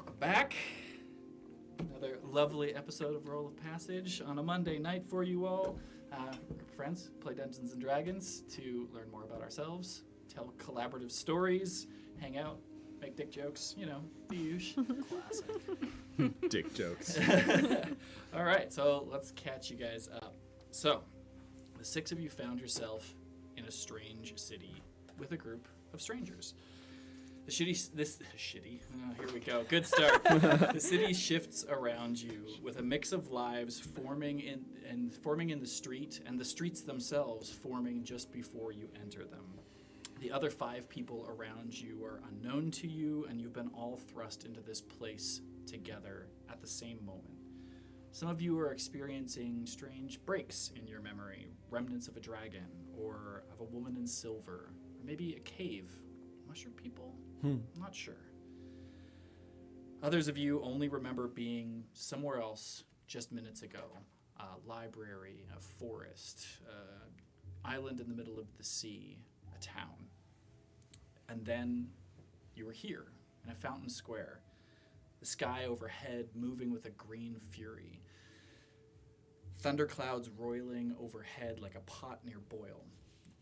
Welcome back. Another lovely episode of Roll of Passage on a Monday night for you all. Group of friends play Dungeons and Dragons to learn more about ourselves, tell collaborative stories, hang out, make dick jokes, you know, the usual. Classic. Dick jokes. All right, so let's catch you guys up. So, the six of you found yourself in a strange city with a group of strangers. Here we go. Good start. The city shifts around you with a mix of lives forming in the street, and the streets themselves forming just before you enter them. The other 5 people around you are unknown to you, and you've been all thrust into this place together at the same moment. Some of you are experiencing strange breaks in your memory, remnants of a dragon, or of a woman in silver, or maybe a cave. Mushroom people? Not sure. Others of you only remember being somewhere else just minutes ago. A library, a forest, island in the middle of the sea, a town. And then you were here in a fountain square. The sky overhead moving with a green fury. Thunderclouds roiling overhead like a pot near boil.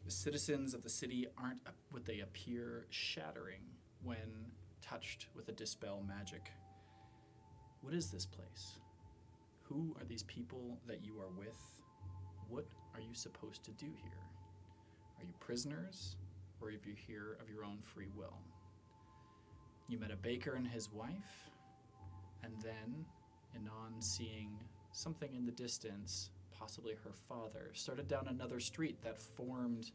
The citizens of the city aren't what they appear, shattering when touched with a dispel magic. What is this place? Who are these people that you are with? What are you supposed to do here? Are you prisoners, or are you here of your own free will? You met a baker and his wife, and then, anon seeing something in the distance, possibly her father, started down another street that formed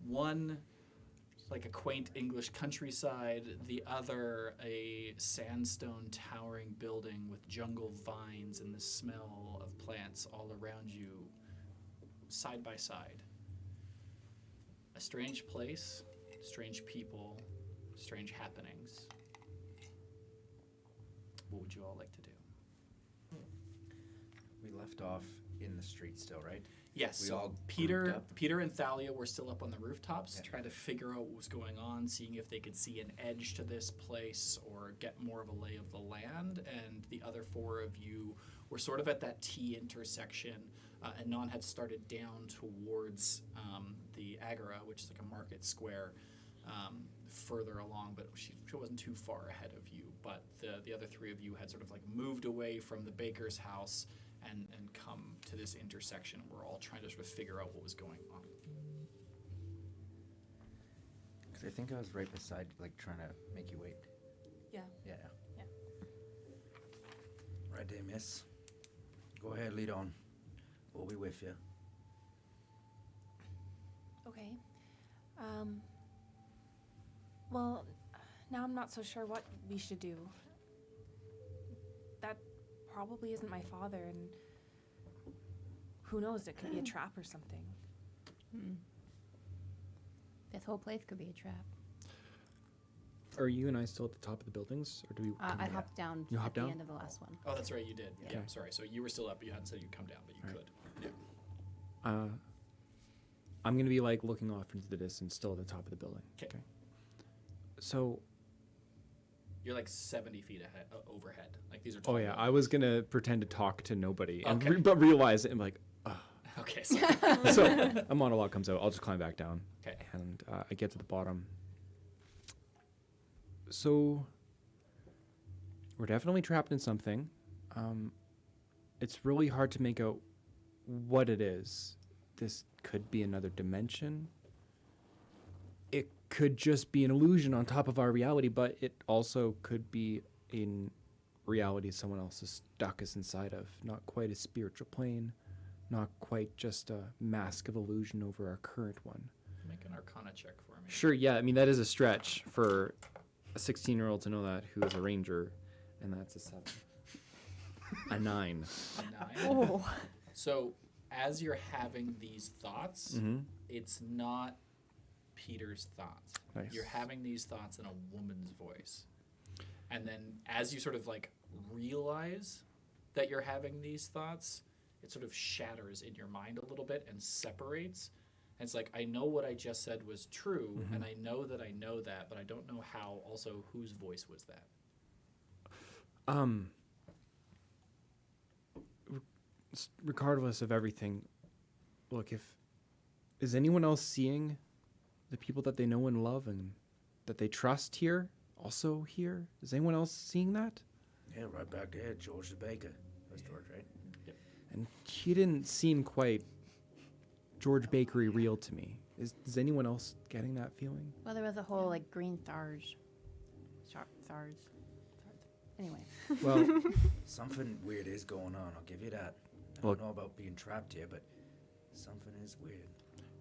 one like a quaint English countryside, the other a sandstone towering building with jungle vines and the smell of plants all around you, side by side. A strange place, strange people, strange happenings. What would you all like to do? We left off in the street still, right? Yes. We all So Peter grouped and Thalia were still up on the rooftops, Yeah. trying to figure out what was going on, seeing if they could see an edge to this place or get more of a lay of the land. And the other 4 of you were sort of at that T intersection, and Non had started down towards the Agora, which is like a market square, further along, but she wasn't too far ahead of you. But the other 3 of you had sort of like moved away from the baker's house and come to this intersection. We're all trying to sort of figure out what was going on. Because I think I was right beside, like, trying to make you wait. Yeah. Yeah. Yeah. Right there, miss. Go ahead, lead on. We'll be with you. Okay. Well, now I'm not so sure what we should do. That probably isn't my father, and who knows, it could be a trap or something. This whole place could be a trap. Are you and I still at the top of the buildings, or do we? I hopped down You at hopped the down? end of the last one. Oh, that's right, you did. Yeah, Okay. sorry. So you were still up. You hadn't said you'd come down, but you Right. could. Yeah. I'm gonna be like looking off into the distance, still at the top of the building. 'Kay. So, You're like 70 feet ahead, overhead. Like these are oh tall yeah, I was gonna pretend to talk to nobody, and Okay. but realize it, and like, Okay, so so a monologue comes out. I'll just climb back down. Okay. And I get to the bottom. So we're definitely trapped in something. It's really hard to make out what it is. This could be another dimension. It could just be an illusion on top of our reality, but it also could be in reality someone else is stuck us inside of. Not quite a spiritual plane, not quite just a mask of illusion over our current one. make an Arcana check for me. Sure, yeah, I mean, that is a stretch for a 16-year-old to know that, who is a ranger, and that's a 7. A 9. 9. Oh. So as you're having these thoughts, it's not Peter's thoughts. Nice. You're having these thoughts in a woman's voice. And then as you sort of like realize that you're having these thoughts, it sort of shatters in your mind a little bit and separates. And it's like, I know what I just said was true, and I know that, but I don't know how. Also, whose voice was that? Regardless of everything, look, is anyone else seeing the people that they know and love and that they trust here also here? Is anyone else seeing that? Yeah, right back there, George the Baker. That's George, right? And he didn't seem quite George Bakery real to me. Is anyone else getting that feeling? Well, there was a whole like green stars. Stars. Anyway. Well, Something weird is going on, I'll give you that. I Look- don't know about being trapped here, but something is weird.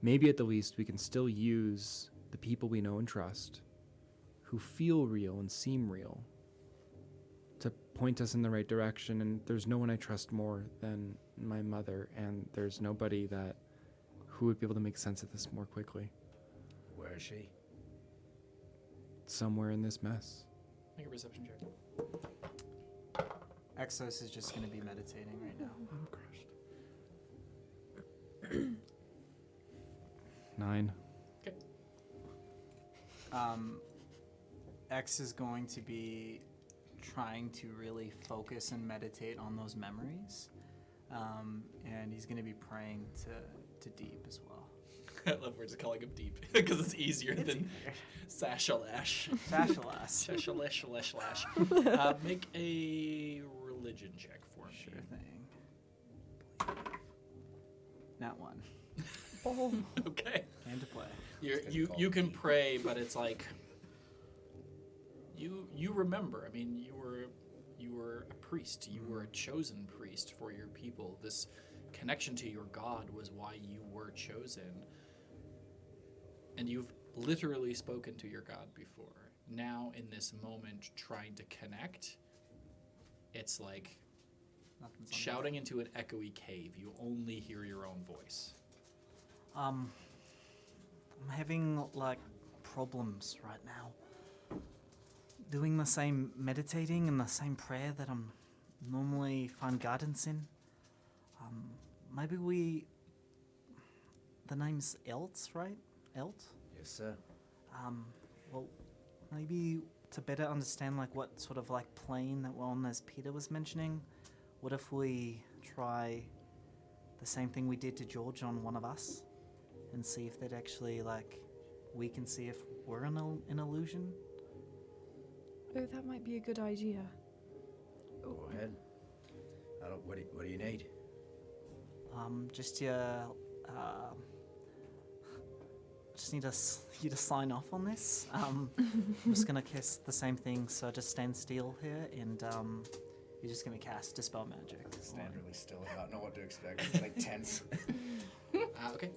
maybe at the least we can still use the people we know and trust, who feel real and seem real, to point us in the right direction. And there's no one I trust more than my mother, and there's nobody who would be able to make sense of this more quickly. Where is she? Somewhere in this mess. Make a perception check. Exos is just going to be meditating right now. I'm crushed. 9. X is going to be trying to really focus and meditate on those memories. And he's going to be praying to Deep as well. I love we're just calling him Deep because it's easier than Sashalash. Sashalash. Sashalash. Make a religion check for me. Sure thing. Not one. Oh. Okay. Came to play. You can pray, but it's like you remember. I mean, you were a priest. You were a chosen priest for your people. This connection to your God was why you were chosen. And you've literally spoken to your God before. Now, in this moment, trying to connect, it's like Nothing's on shouting into an echoey cave. You only hear your own voice. I'm having like problems right now. Doing the same meditating and the same prayer that I'm normally find guidance in. Maybe the name's Elt, right? Elt? Yes, sir. Well, maybe to better understand like what sort of like plane that we're on, as Peter was mentioning, what if we try the same thing we did to George on one of us and see if that actually like we can see if we're an illusion? Oh, that might be a good idea. Go ahead. What do you need? Just your just need you to sign off on this. I'm just gonna cast the same thing, so just stand still here, and you're just gonna cast Dispel Magic. Stand really still and not know what to expect. It's like tense. Okay,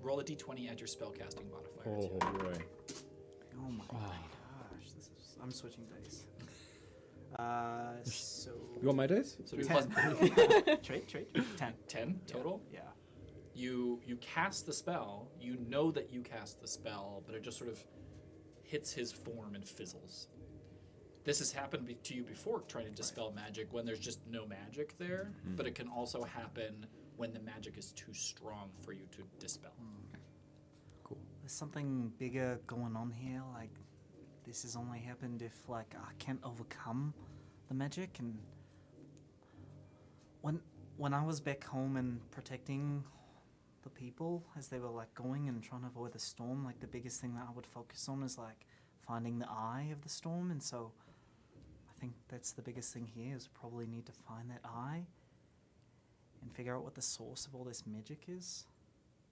roll a d20 at your spellcasting modifier. Oh boy. Oh my gosh, I'm switching dice. So You want my dice? So do 10. Trade. 10. 10 total. Yeah. You cast the spell. You know that you cast the spell, but it just sort of hits his form and fizzles. This has happened to you before, trying to dispel magic when there's just no magic there, but it can also happen when the magic is too strong for you to dispel. Cool. There's something bigger going on here. Like, this has only happened if, like, I can't overcome the magic. And when I was back home and protecting the people as they were, like, going and trying to avoid the storm, like, the biggest thing that I would focus on is, like, finding the eye of the storm. And so I think that's the biggest thing here, is probably need to find that eye and figure out what the source of all this magic is.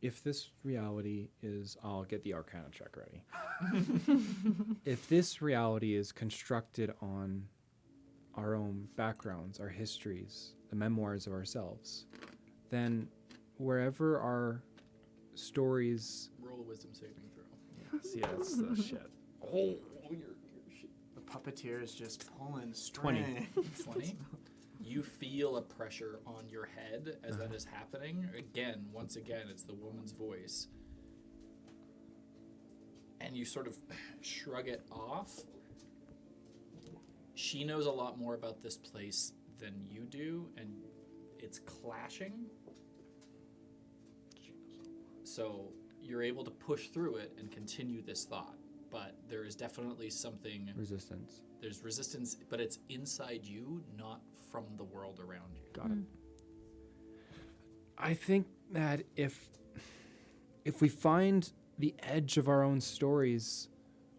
If this reality is, I'll get the Arcana check ready. If this reality is constructed on our own backgrounds, our histories, the memoirs of ourselves, then wherever our stories... Roll a wisdom saving throw. See, that's the shit. Oh, you're shit. The puppeteer is just pulling 20. strings. 20. You feel a pressure on your head as that is happening. Once again, it's the woman's voice. And you sort of shrug it off. She knows a lot more about this place than you do, and it's clashing. So you're able to push through it and continue this thought. but there is definitely something. Resistance. There's resistance, but it's inside you, not from the world around you. Got it. I think that if we find the edge of our own stories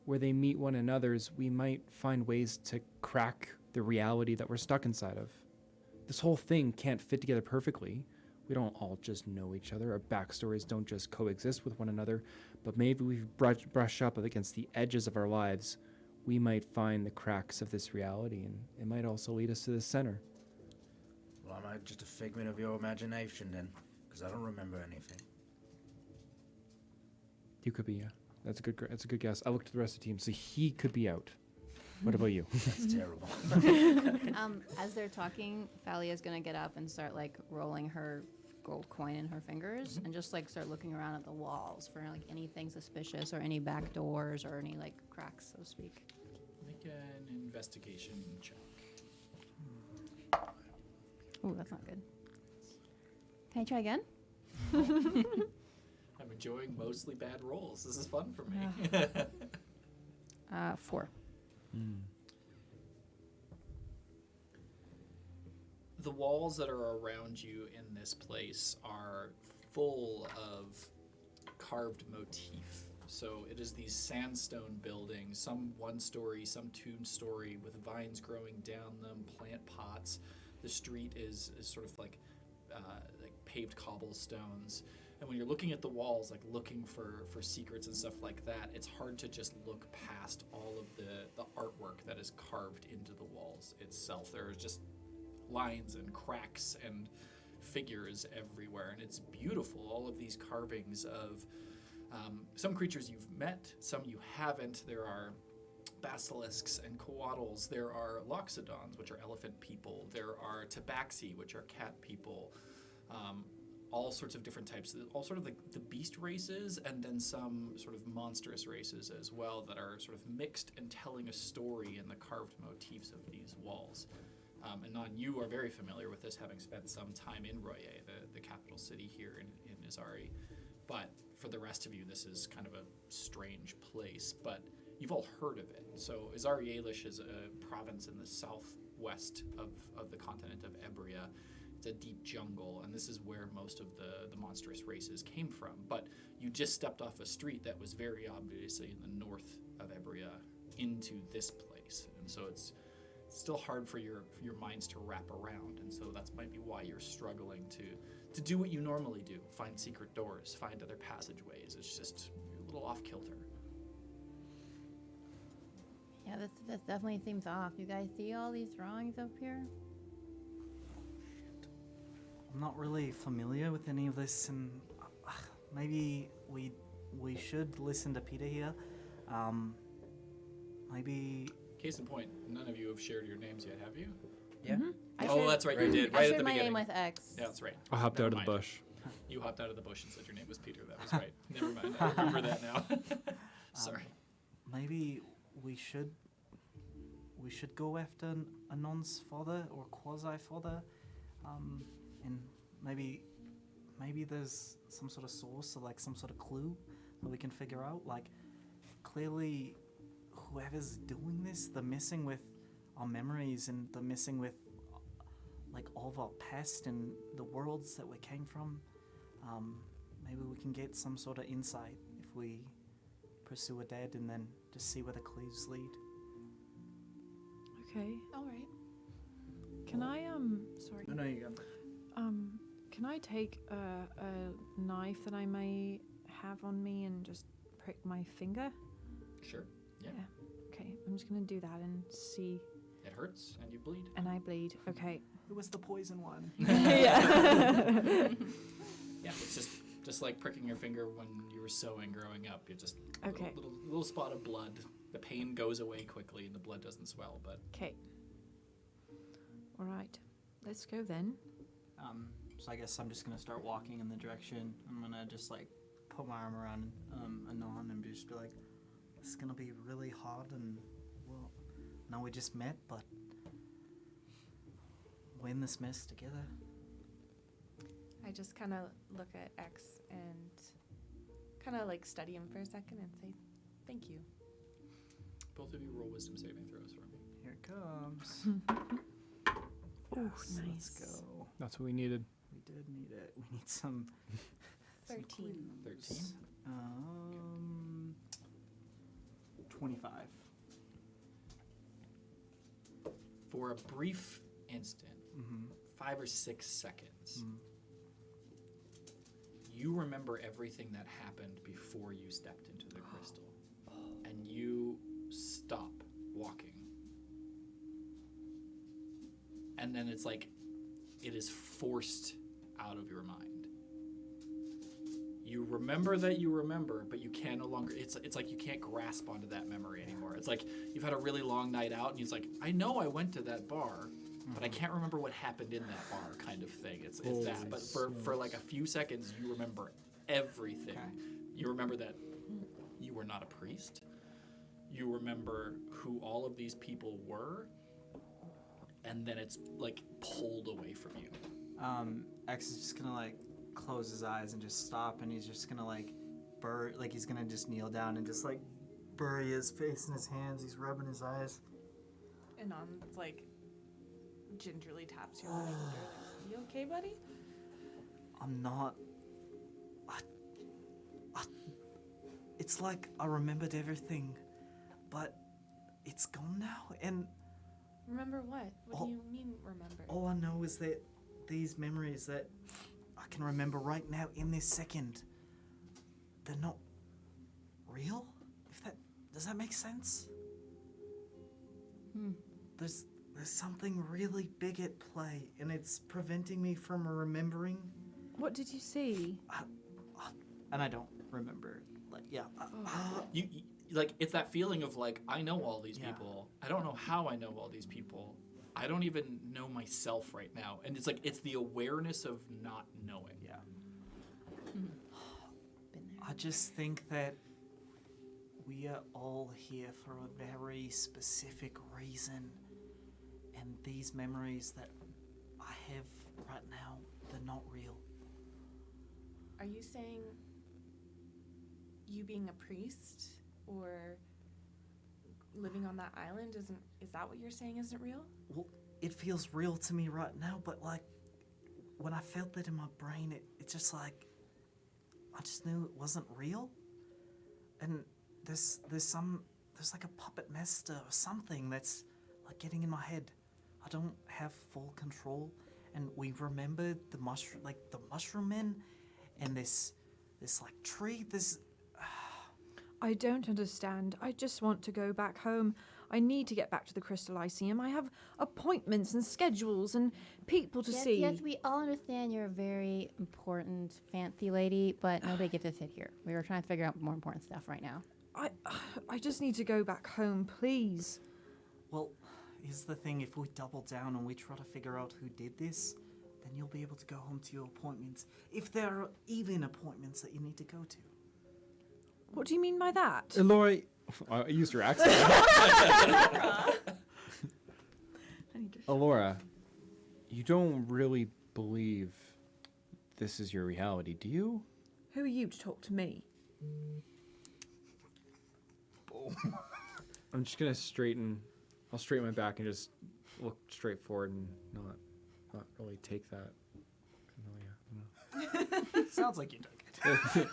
where they meet one another's, we might find ways to crack the reality that we're stuck inside of. This whole thing can't fit together perfectly. We don't all just know each other. Our backstories don't just coexist with one another, but maybe we brush up against the edges of our lives. We might find the cracks of this reality, and it might also lead us to the center. Well, am I just a figment of your imagination then? Because I don't remember anything. You could be, yeah. That's a good guess. I looked at the rest of the team, so he could be out. What about you? That's terrible. As they're talking, Phalia's gonna get up and start like rolling her gold coin in her fingers and just like start looking around at the walls for like anything suspicious or any back doors or any like cracks, so to speak. Make an investigation check. Ooh, that's not good. Can I try again? I'm enjoying mostly bad rolls. This is fun for me. 4. The walls that are around you in this place are full of carved motif. So it is these sandstone buildings, some one story, some two story, with vines growing down them, plant pots. The street is sort of like paved cobblestones. And when you're looking at the walls, like looking for secrets and stuff like that, it's hard to just look past all of the artwork that is carved into the walls itself. There are just lines and cracks and figures everywhere, and it's beautiful. All of these carvings of some creatures you've met, some you haven't. There are basilisks and coatls. There are loxodons, which are elephant people. There are tabaxi, which are cat people. All sorts of different types, all sort of the beast races, and then some sort of monstrous races as well that are sort of mixed and telling a story in the carved motifs of these walls. And Non, you are very familiar with this, having spent some time in Royer, the capital city here in Izari. But for the rest of you, this is kind of a strange place, but you've all heard of it. So Izari Elish is a province in the southwest of the continent of Ebria. It's a deep jungle, and this is where most of the monstrous races came from. But you just stepped off a street that was very obviously in the north of Ebria into this place. And so it's still hard for your minds to wrap around, and so that's might be why you're struggling to do what you normally do, find secret doors, find other passageways. It's just you're a little off kilter. Yeah, that definitely seems off. You guys see all these drawings up here? I'm not really familiar with any of this, and maybe we should listen to Peter here. Maybe. Case in point, none of you have shared your names yet, have you? Yeah. Oh, that's right, you did, I right at shared the my beginning. name with X. Yeah, that's right. I hopped Never out of the mind. bush. You hopped out of the bush and said your name was Peter. That was right. Never mind. I remember that now. Sorry. Maybe we should go after Anon's father or quasi-father, and maybe there's some sort of source or like some sort of clue that we can figure out. Like, clearly, whoever's doing this, they're messing with our memories and they're messing with like all of our past and the worlds that we came from. Maybe we can get some sort of insight if we pursue a dead and then just see where the clues lead. Okay. All right. Can I sorry. No, you go. Can I take a knife that I may have on me and just prick my finger? Sure. Yeah. Okay, I'm just gonna do that and see. It hurts and you bleed. And I bleed. Okay. It was the poison one. Yeah. Yeah, it's just like pricking your finger when you were sewing growing up. You're just Okay. little spot of blood. The pain goes away quickly and the blood doesn't swell, but Okay. All right. Let's go then. So I guess I'm just gonna start walking in the direction. I'm gonna just like put my arm around Anon and just be like, "This is gonna be really hard, and well, now we just met, but we're in this mess together." I just kind of look at X and kind of like study him for a second and say, "Thank you." Both of you roll wisdom saving throws for me. Here it comes. Oh, Yes, nice. Let's go. That's what we needed. We did need it. We need some. 13. 13. 25. For a brief instant, Mm-hmm. 5 or 6 seconds, Mm. you remember everything that happened before you stepped into the crystal. And you stop walking. And then it's like it is forced out of your mind. You remember that you remember, but you can no longer, it's like you can't grasp onto that memory anymore. It's like you've had a really long night out and it's like, I know I went to that bar, but I can't remember what happened in that bar kind of thing. It's that. But for like a few seconds, you remember everything. Okay. You remember that you were not a priest. You remember who all of these people were. And then it's like pulled away from you. X is just gonna like close his eyes and just stop, and he's just gonna like he's gonna just kneel down and just like bury his face in his hands. He's rubbing his eyes. And like gingerly taps you on the shoulder. Like, you okay, buddy? I'm not. It's like I remembered everything, but it's gone now, and Remember what? What Oh. do you mean remember? all I know is that these memories that I can remember right now in this second, they're not real? Does that make sense? There's something really big at play, and it's preventing me from remembering, What did you see? and I don't remember. Like, yeah. You like it's that feeling of like I know all these Yeah. people. I don't know how I know all these people. I don't even know myself right now. And it's like it's the awareness of not knowing. Yeah. Been there. I just think that we are all here for a very specific reason, and these memories that I have right now, they're not real. Are you saying you being a priest or living on that island is that what you're saying isn't real? Well, it feels real to me right now, but like when I felt that in my brain, it just like I just knew it wasn't real. And there's like a puppet master or something that's like getting in my head. I don't have full control, and we remembered the mushroom men, and this like tree. I don't understand. I just want to go back home. I need to get back to the Crystal Lyceum. I have appointments and schedules and people to see. Yes, we all understand you're a very important fancy lady, but nobody gets to sit here. We were trying to figure out more important stuff right now. I just need to go back home, please. Well, here's the thing: if we double down and we try to figure out who did this, then you'll be able to go home to your appointments, if there are even appointments that you need to go to. What do you mean by that? Lori, I used your accent. Alora, you don't really believe this is your reality, do you? Who are you to talk to me? I'm just gonna I'll straighten my back and just look straight forward and not really take that. Sounds like you took it.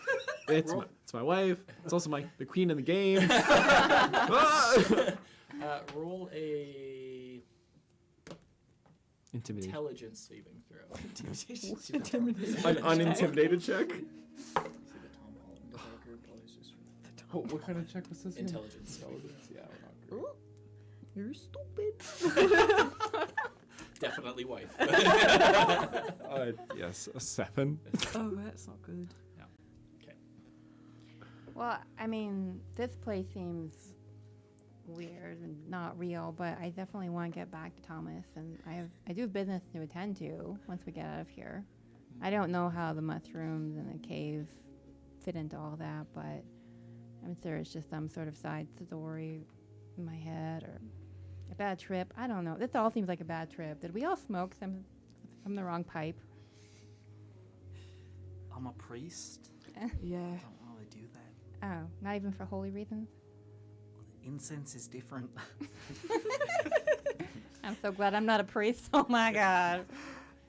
It's my wife. It's also the queen in the game. Roll a Intimidate. intelligence saving throw. An unintimidated check. See the Tom Holland of our group always just What kind of check was this? again? intelligence. Yeah, we're not great. You're stupid. Definitely wife. Yes, a 7. Oh, that's not good. Well, I mean, this place seems weird and not real, but I definitely want to get back to Thomas, and I do have business to attend to once we get out of here. I don't know how the mushrooms and the cave fit into all that, but I'm sure it's just some sort of side story in my head or a bad trip. I don't know. This all seems like a bad trip. Did we all smoke some from the wrong pipe? I'm a priest. Yeah. I don't really do that. Oh, not even for holy reasons? incense is different. I'm so glad I'm not a priest. Oh my god.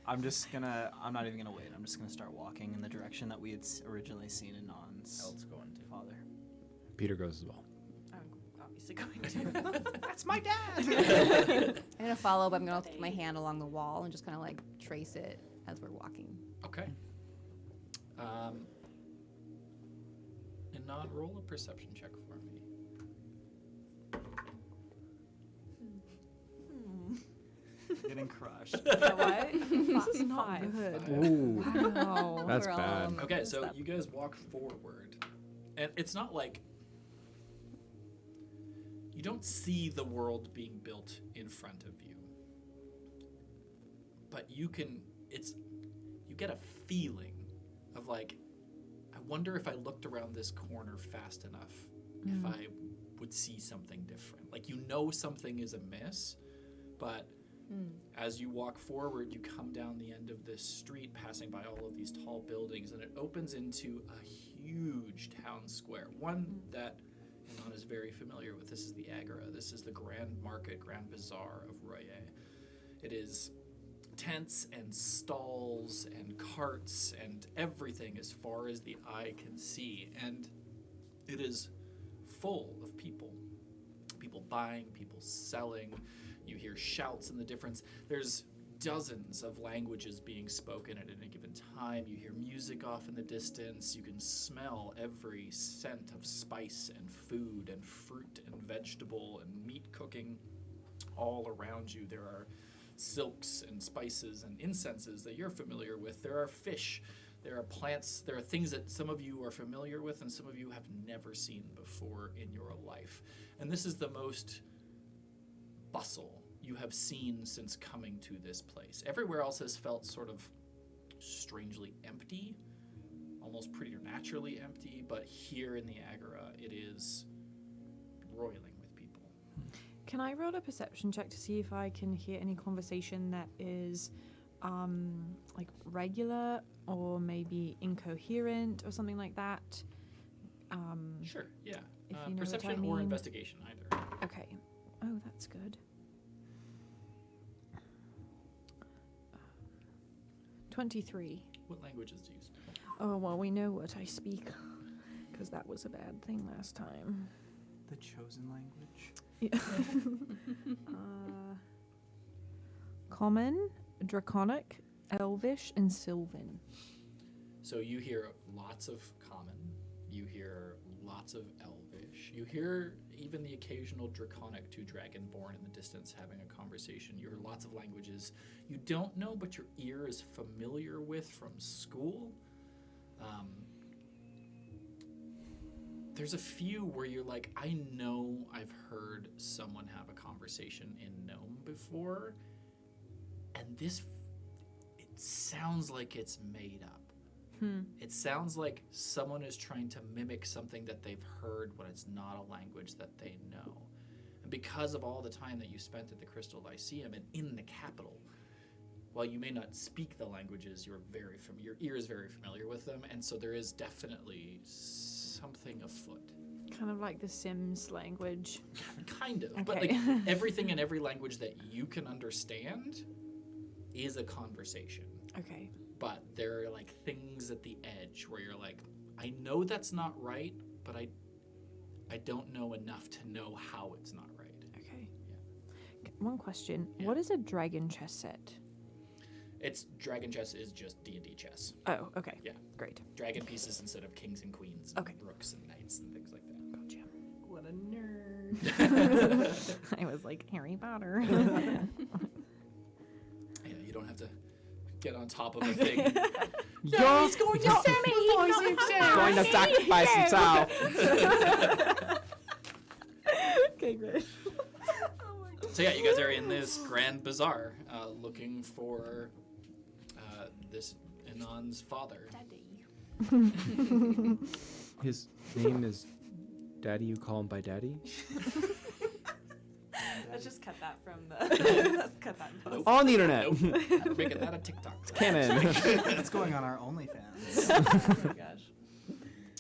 I'm not even gonna wait. I'm just gonna start walking in the direction that we had originally seen in Non's Elt's going to. father. Peter goes as well. I'm obviously going to. That's my dad! I'm gonna follow, but I'm gonna put my hand along the wall and just kind of like trace it as we're walking. Okay. And not roll a perception check for me. Getting crushed. You know what? This is not Five. good. Ooh, Wow. that's We're all, bad. Okay, so you guys walk forward, and it's not like you don't see the world being built in front of you, but you get a feeling of like, I wonder if I looked around this corner fast enough, if I would see something different. Like, you know something is amiss, but as you walk forward, you come down the end of this street, passing by all of these tall buildings, and it opens into a huge town square, one that Iman is very familiar with. This is the Agora. This is the Grand Market, Grand Bazaar of Royer. It is tents and stalls and carts and everything as far as the eye can see, and it is full of people. People buying, people selling. You hear shouts in the difference. There's dozens of languages being spoken at any given time. You hear music off in the distance. You can smell every scent of spice and food and fruit and vegetable and meat cooking all around you. There are silks and spices and incenses that you're familiar with. There are fish. There are plants. There are things that some of you are familiar with and some of you have never seen before in your life. And this is the most bustle you have seen since coming to this place. Everywhere else has felt sort of strangely empty, almost preternaturally empty, but here in the Agora, it is roiling with people. Can I roll a perception check to see if I can hear any conversation that is like regular or maybe incoherent or something like that? Sure, yeah. If you know what I Perception or mean. investigation, either. Okay. Oh, that's good. 23. What languages do you speak? Oh, well, we know what I speak, because that was a bad thing last time. The chosen language. Yeah. Common, Draconic, Elvish, and Sylvan. So you hear lots of Common, you hear lots of Elvish, you hear even the occasional Draconic to Dragonborn in the distance having a conversation. You hear lots of languages you don't know, but your ear is familiar with from school. There's a few where you're like, I know I've heard someone have a conversation in Gnome before, and this, it sounds like it's made up. It sounds like someone is trying to mimic something that they've heard when it's not a language that they know. And because of all the time that you spent at the Crystal Lyceum and in the capital, while you may not speak the languages, your ear is very familiar with them, and so there is definitely something afoot. Kind of like the Sims language. Kind of, but Okay. like everything in every language that you can understand is a conversation. Okay. But there are like things at the edge where you're like, I know that's not right, but I don't know enough to know how it's not right. Okay. One question. Yeah. What is a dragon chess set? It's dragon chess is just D&D chess. Oh, okay. Yeah. Great. Dragon pieces instead of kings and queens and Okay. rooks and knights and things like that. Gotcha. What a nerd. I was like, Harry Potter. Yeah, you don't have to get on top of a thing. Yeah, he's going to going to sacrifice himself. Okay, great. So yeah, you guys are in this grand bazaar looking for this Anon's father. Daddy. His name is Daddy. You call him by Daddy? Let's just cut that from the. Let's cut that. Nope. On the internet. Nope. We're making that a TikTok. Canon. It's going on our OnlyFans. Oh my gosh.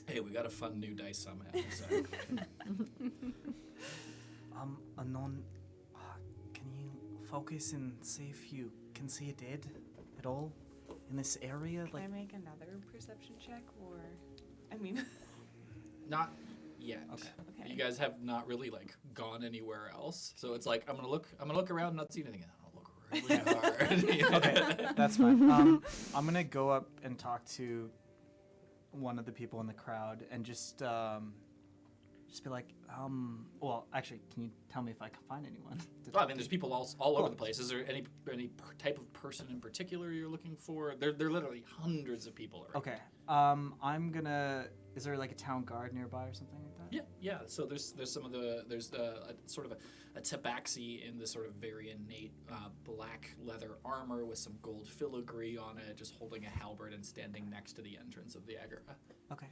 Hey, we got a fun new dice somehow. So. non. Can you focus and see if you can see a dead at all in this area? Can I make another perception check, or, I mean, Not yet. Okay. okay. You guys have not really like gone anywhere else, so it's like I'm gonna look around, and not see anything. I'm gonna look really hard. Okay, that's fine. I'm gonna go up and talk to one of the people in the crowd and just be like, well, actually, can you tell me if I can find anyone? Well, I mean, there's people all over the place. Is there any type of person in particular you're looking for? There are literally hundreds of people around. Okay. I'm gonna. Is there like a town guard nearby or something like that? Yeah. So there's some of the a sort of a tabaxi in the sort of very innate black leather armor with some gold filigree on it, just holding a halberd and standing next to the entrance of the agora. Okay.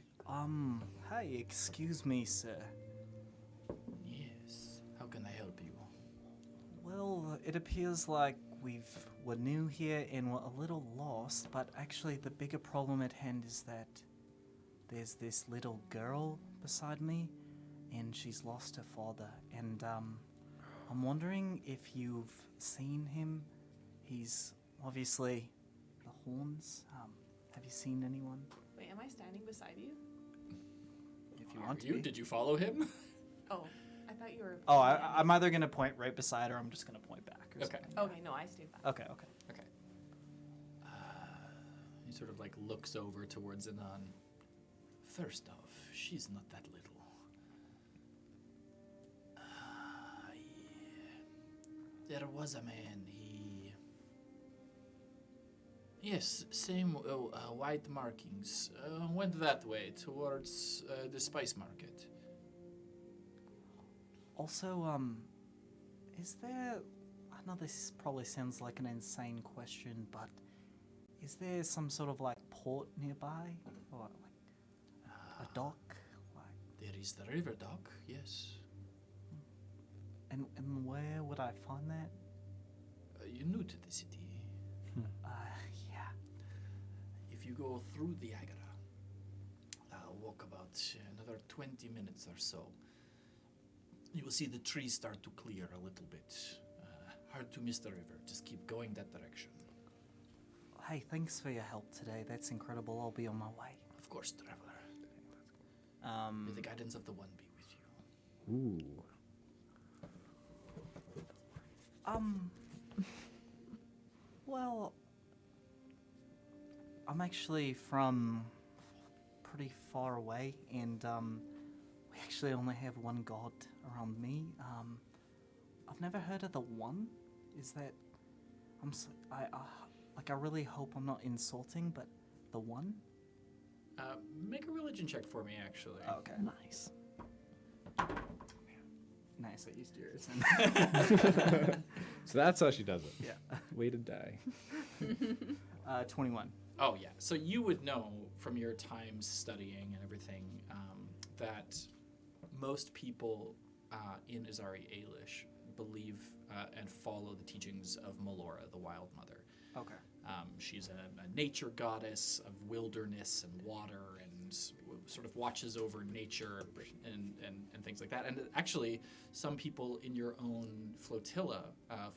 Hi, excuse me, sir. Yes. How can I help you? Well, it appears like we're new here and we're a little lost, but actually the bigger problem at hand is that there's this little girl beside me, and she's lost her father. And I'm wondering if you've seen him. He's obviously the horns. Have you seen anyone? Wait, am I standing beside you? If you Are want to you? be. Did you follow him? Oh, I thought you were. Oh, I'm either gonna point right beside her, or I'm just gonna point back. Or Okay. something. Okay, no, I stayed back. Okay. Okay. He sort of like looks over towards Anan. First off, she's not that little. Yeah. There was a man, Yes, same white markings. Went that way, towards the spice market. Also, is there? I know this probably sounds like an insane question, but is there some sort of like port nearby, or like a dock? Like, There is the river dock, yes. and where would I find that? You're new to the city. Yeah. If you go through the agora, walk about another 20 minutes or so, you will see the trees start to clear a little bit. Hard to miss the river. Just keep going that direction. Hey, thanks for your help today. That's incredible. I'll be on my way. Of course, traveler. May the guidance of the One be with you. Ooh. Well, I'm actually from pretty far away, and we actually only have one god around me. I've never heard of the One. Is that? I really hope I'm not insulting, but the One. Make a religion check for me, actually. Okay. Nice. Nice. I used yours. So that's how she does it. Yeah. Way to die. 21. Oh, yeah. So you would know from your time studying and everything that most people in Azari Ailish believe and follow the teachings of Melora, the Wild Mother. Okay. She's a nature goddess of wilderness and water, and sort of watches over nature and things like that. And actually, some people in your own flotilla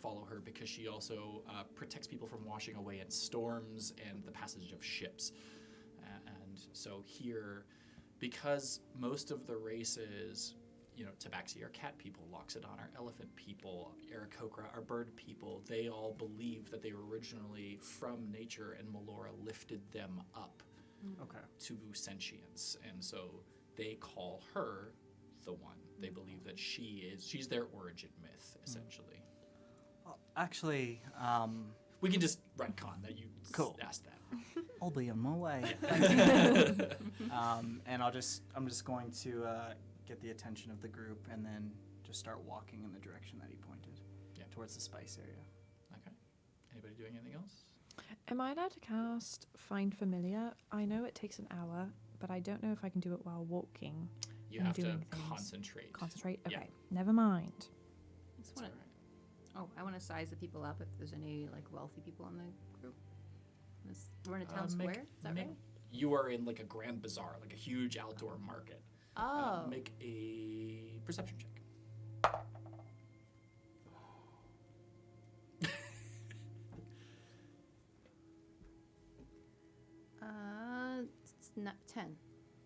follow her because she also protects people from washing away in storms and the passage of ships. And so here, because most of the races, Tabaxi are cat people, Loxodon are elephant people, Aarakocra are bird people, they all believe that they were originally from nature and Melora lifted them up Okay. to sentience. And so they call her the One. They believe that she's their origin myth, essentially. Actually, We can just retcon that you Cool. asked that. I'll be on my way. And I'm just going to get the attention of the group and then just start walking in the direction that he pointed. Yeah. Towards the spice area. Okay. Anybody doing anything else? Am I allowed to cast Find Familiar? I know it takes an hour, but I don't know if I can do it while walking. You And have to doing things. concentrate. Concentrate? Yeah. Okay, never mind. Just It's wanna, all right. I want to size the people up if there's any like wealthy people in the group. We're in a town Make- square. Is that make- right? You are in like a grand bazaar, like a huge outdoor market. Oh. Make a perception check. 10.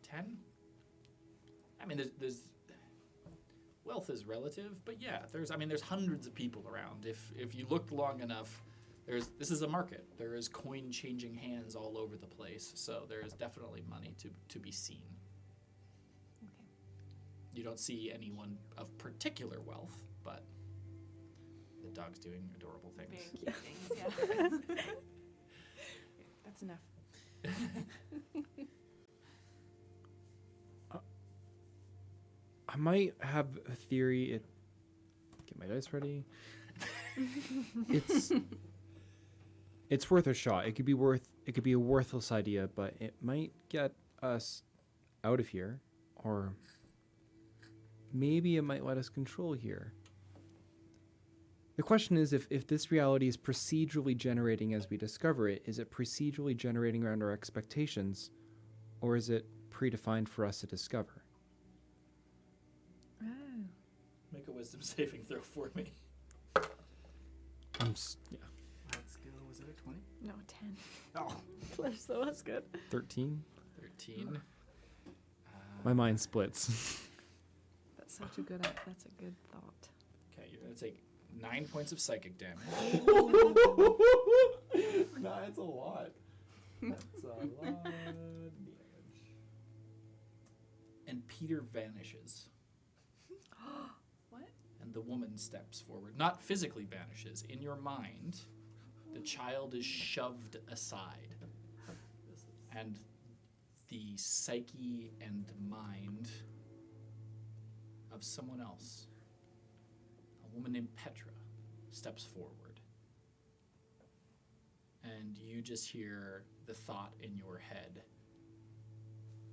10? I mean, there's wealth is relative, but yeah, there's hundreds of people around. If you look long enough, this is a market. There is coin changing hands all over the place, so there is definitely money to be seen. Okay. You don't see anyone of particular wealth, but the dog's doing adorable things. Very cute things, yeah. That's enough. I might have a theory. Get my dice ready. It's worth a shot. It could be a worthless idea, but it might get us out of here, or maybe it might let us control here. The question is, if this reality is procedurally generating as we discover it, is it procedurally generating around our expectations, or is it predefined for us to discover? Oh. Make a wisdom saving throw for me. Yeah. Let's go. Was it a 20? No, 10. Oh. Close though, that's good. 13. 13. My mind splits. That's such a good. That's a good thought. Okay, you're gonna take 9 points of psychic damage. That's a lot. That's a lot of damage. And Peter vanishes. What? And the woman steps forward. Not physically vanishes. In your mind, the child is shoved aside. And the psyche and mind of someone else, a woman named Petra, steps forward. And you just hear the thought in your head.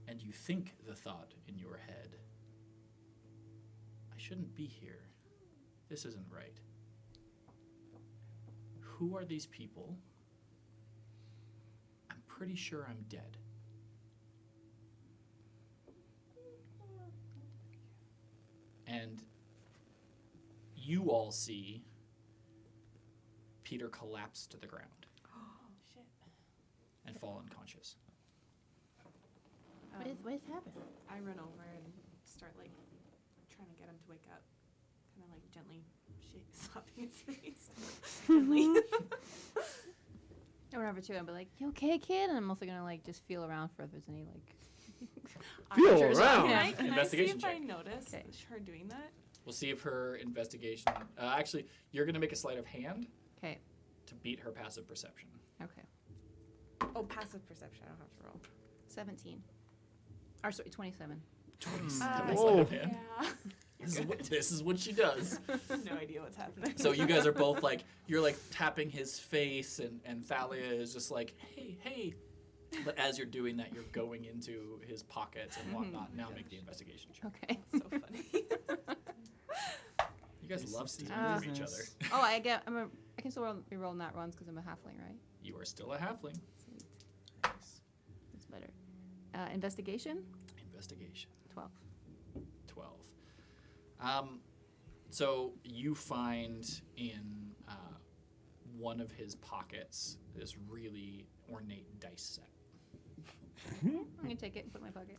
And you think the thought in your head. I shouldn't be here. This isn't right. Who are these people? I'm pretty sure I'm dead. And you all see Peter collapse to the ground Oh, shit. and fall unconscious. What is happening? I run over and start, like, trying to get him to wake up. Kind of, like, gently slapping his face. Gently. I run over to him and be like, "You okay, kid?" And I'm also gonna like just feel around for if there's any like. Feel Sure, so around. can I- Investigation see if I check. notice Okay. her doing that? We'll see if her investigation... actually, you're going to make a sleight of hand Okay. to beat her passive perception. Okay. Oh, passive perception. I don't have to roll. 17. Or sorry, 27. Sleight Whoa. of hand. Yeah. This is what she does. No idea what's happening. So you guys are both like, you're like tapping his face, and Thalia is just like, hey. But as you're doing that, you're going into his pockets and whatnot. Now make the investigation check. Okay. so funny. You guys love stealing from each other. Oh, I can still reroll nat runs because I'm a halfling, right? You are still a halfling. Sweet. That's better. Investigation? Investigation. 12. 12. So you find in one of his pockets this really ornate dice set. I'm gonna take it and put it in my pocket.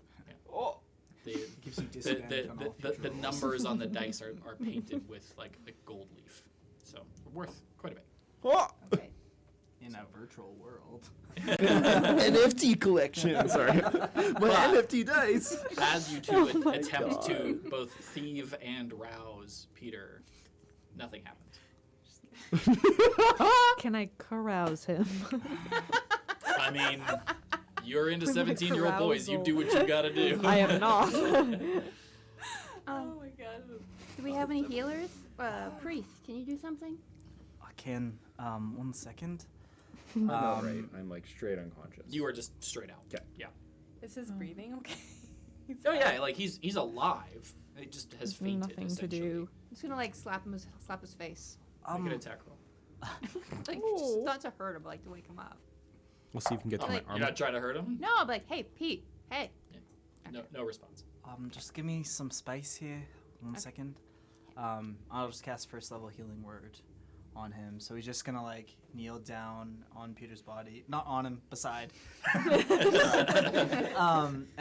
The, Gives you the, disadvantage on all the future rolls. numbers on the dice are painted with like a gold leaf. So worth quite a bit. Okay. In a virtual world. NFT collection. Sorry. My NFT dice. As you two attempt to both thieve and rouse Peter, nothing happens. Can I carouse him? I mean, you're into With my 17-year-old boys. You carousal. do what you gotta do. I am not. Oh my god. Do we have any healers? Priest, can you do something? I can. 1 second. Right. I'm like straight unconscious. You are just straight out. Okay. Yeah. Is his breathing okay? Oh yeah, like he's alive. It just has There's fainted. nothing to essentially. do. I'm just gonna like slap his face. Make an attack roll. Like Oh. just not to hurt him, but like to wake him up. We'll see if we can get to my Like- armor. You're not trying to hurt him? No, I'm like, hey, Pete, hey. No response. Just give me some space here. 1 second. I'll just cast first level healing word on him. So he's just gonna like kneel down on Peter's body, not on him, beside. And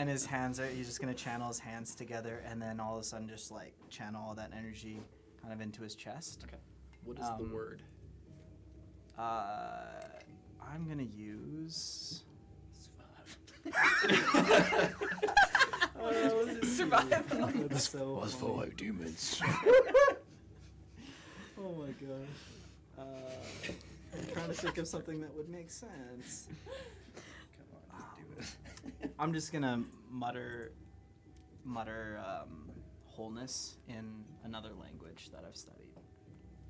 his hands are. He's just gonna channel his hands together, and then all of a sudden, just like channel all that energy kind of into his chest. Okay. What is the word? I'm gonna use. Survival. That's so Was funny. for demons. Oh my gosh. I'm trying to think of something that would make sense. Come on, just do it. I'm just gonna mutter wholeness in another language that I've studied.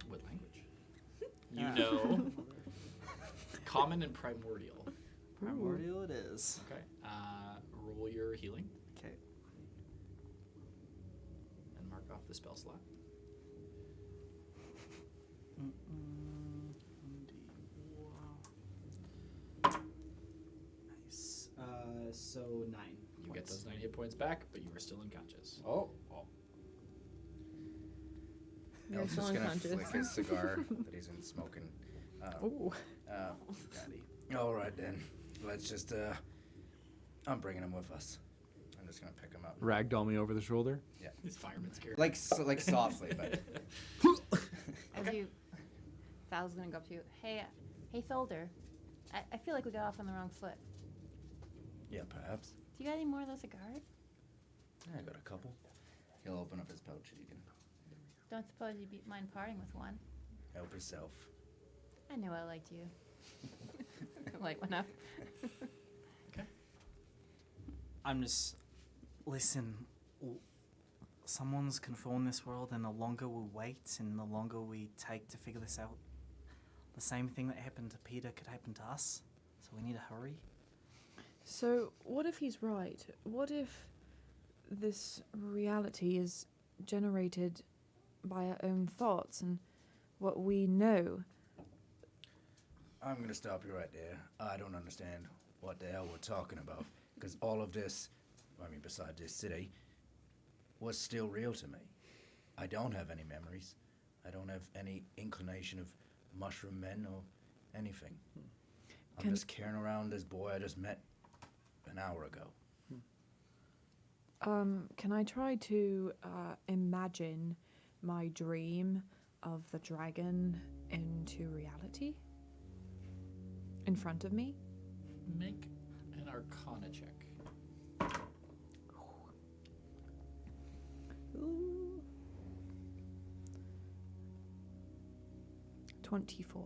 What language? You know. Common and primordial. Primordial it is. Okay. Roll your healing Okay. and mark off the spell slot. Nice. So 9. You get those 9 hit points back, but you are still unconscious. Oh. You're Elf's still just gonna unconscious. flick his cigar that he's been smoking. Ooh. Daddy. All right then. Let's just. I'm bringing him with us. I'm just gonna pick him up. Ragdoll me over the shoulder. These firemen scared. Like softly, but. As you, Val's gonna go up to you. Hey, Tholder. I feel like we got off on the wrong foot. Yeah, perhaps. Do you got any more of those cigars? Yeah, I got a couple. He'll open up his pouch and you can Don't suppose you'd mind parting with one. help yourself. I knew I liked you. Light one up. I'm just. Listen. Someone's controlling this world, and the longer we wait and the longer we take to figure this out, the same thing that happened to Peter could happen to us. So we need to hurry. So, what if he's right? What if this reality is generated by our own thoughts and what we know? I'm gonna stop you right there. I don't understand what the hell we're talking about. Because all of this, I mean, besides this city, was still real to me. I don't have any memories. I don't have any inclination of mushroom men or anything. I'm Can- just carrying around this boy I just met an hour ago. Can I try to imagine my dream of the dragon into reality? In front of me? Make an Arcana check. Ooh. 24.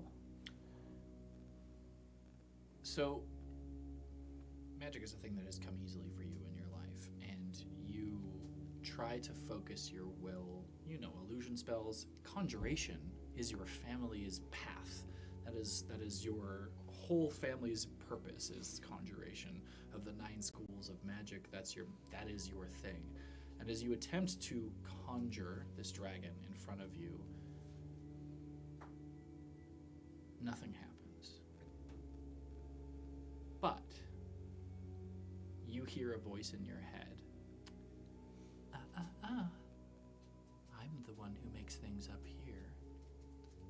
So, magic is a thing that has come easily for you in your life, and you try to focus your will. You know, illusion spells, conjuration is your family's path. That is your whole family's purpose is conjuration of the 9 schools of magic. That is your thing. And as you attempt to conjure this dragon in front of you, nothing happens. But you hear a voice in your head. I'm the one who makes things up here.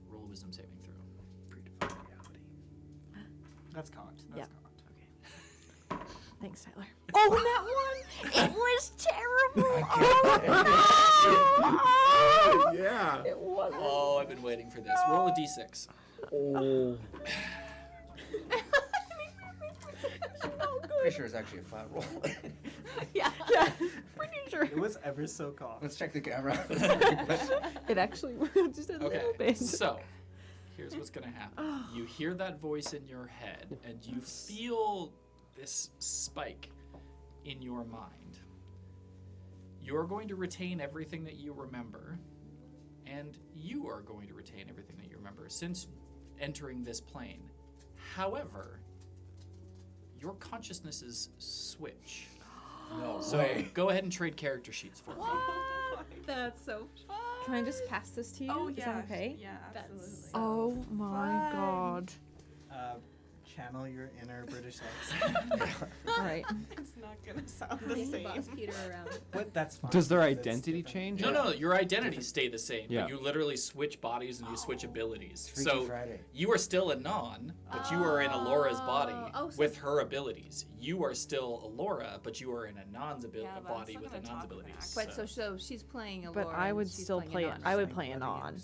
Roll a wisdom saving throw. Predefined reality. That's cocked. That's Yeah. cocked. Okay. Thanks, Tyler. Oh, that one! It was terrible! Oh, Yeah. it was. Oh, I've been waiting for this. Roll a d6. Oh. Pretty sure it's actually a flat roll. Yeah, pretty sure. It was ever so cocked. Let's check the camera. It actually just a little Okay, bit. so here's what's gonna happen. You hear that voice in your head, and you feel this spike in your mind. You're going to retain everything that you remember, and you are going to retain everything that you remember since entering this plane. However, your consciousnesses switch. No So way. go ahead and trade character sheets for me. That's so fun. Can I just pass this to you? Oh Is yeah. that okay? Yeah, That's absolutely. so Oh my fun. god. channel your inner British accent. Right. It's not gonna sound the Please same. boss Peter around. But that's fine. Does their because it's identity different. change? No, your identities stay the same, Yeah. but you literally switch bodies and you switch abilities. Freaky So Friday. you are still a non, but you are in Alora's body Oh, so- with her abilities. You are still Alora, but you are in a non's Yeah, but I'm body still with a gonna non's talk with an abilities. accent. But so she's playing a But I would still play it. I would play it on.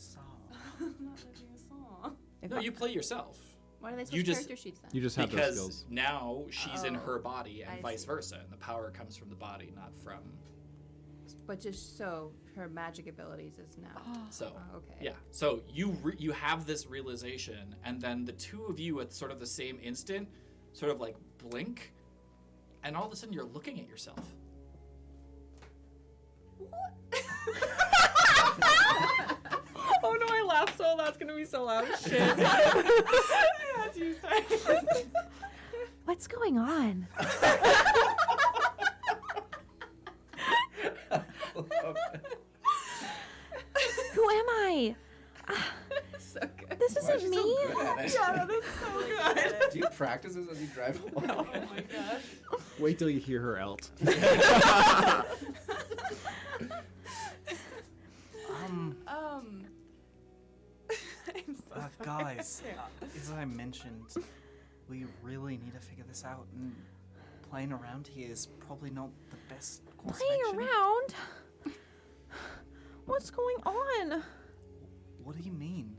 I'm not living a song. If No, I- you play yourself. Why do they You switch just- character sheets then? You just have those Because skills. now she's in Oh, her body and I vice see. versa, and the power comes from the body, not from. But just so her magic abilities is now. So Oh, okay. yeah, so you have this realization, and then the two of you at sort of the same instant, sort of like blink, and all of a sudden you're looking at yourself. Oh no, I laughed so that's gonna be so loud. Shit. What's going on? Who am I? So good. This Why is isn't she me. so good at it? Yeah, that's so good. Do you practice this as you drive along? Oh my gosh. Wait till you hear her elt. I'm so sorry. Guys, as I mentioned, we really need to figure this out, and playing around here is probably not the best course of Playing action. around? What's going on? What do you mean?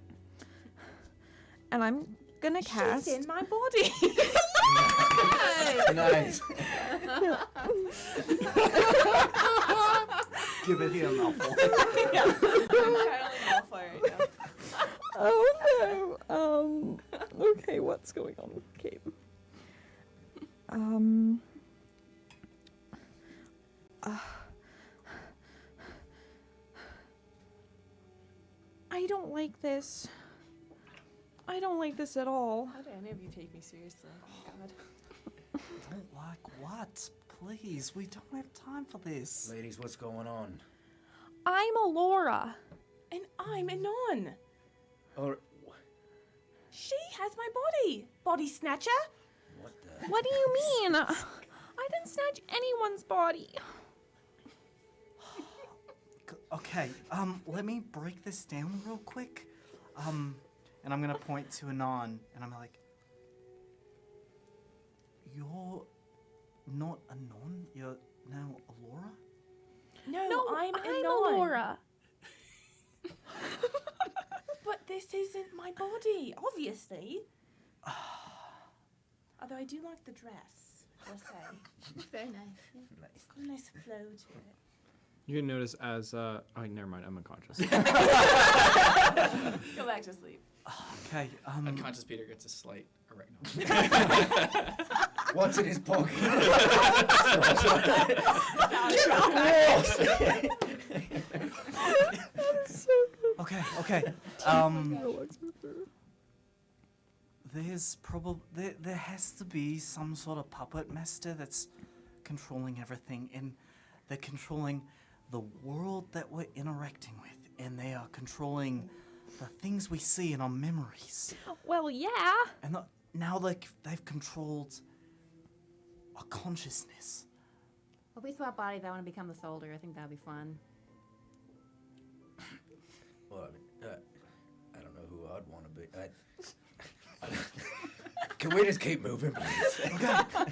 And I'm gonna cast. She's in my body. Nice. Give it here, Malfoy. I'm Charlie Malfoy right now. Oh no. Okay, what's going on? Okay. I don't like this. I don't like this at all. How do any of you take me seriously? Oh god. Don't like what? Please, we don't have time for this. Ladies, what's going on? I'm Melora. And I'm a nun. Or She has my body. Body snatcher. what the? What do you mean? I didn't snatch anyone's body. Okay, let me break this down real quick. And I'm gonna point to Anon, and I'm like, you're not Anon, you're now Alora? No, I'm a nun. Melora. But this isn't my body, obviously. Although I do like the dress, I'll say. Very nice. Yeah. It's got a nice flow to it. You can notice as oh, never mind, I'm unconscious. Go back to sleep. Okay, Unconscious Peter gets a slight erection. What's in his pocket? okay. There's probably there has to be some sort of puppet master that's controlling everything, and they're controlling the world that we're interacting with, and they are controlling the things we see in our memories. Well, yeah. And now they've controlled our consciousness. Well, we swap bodies. I want to become the soldier. I think that'd be fun. Well, I don't know who I'd want to be. Can we just keep moving, please?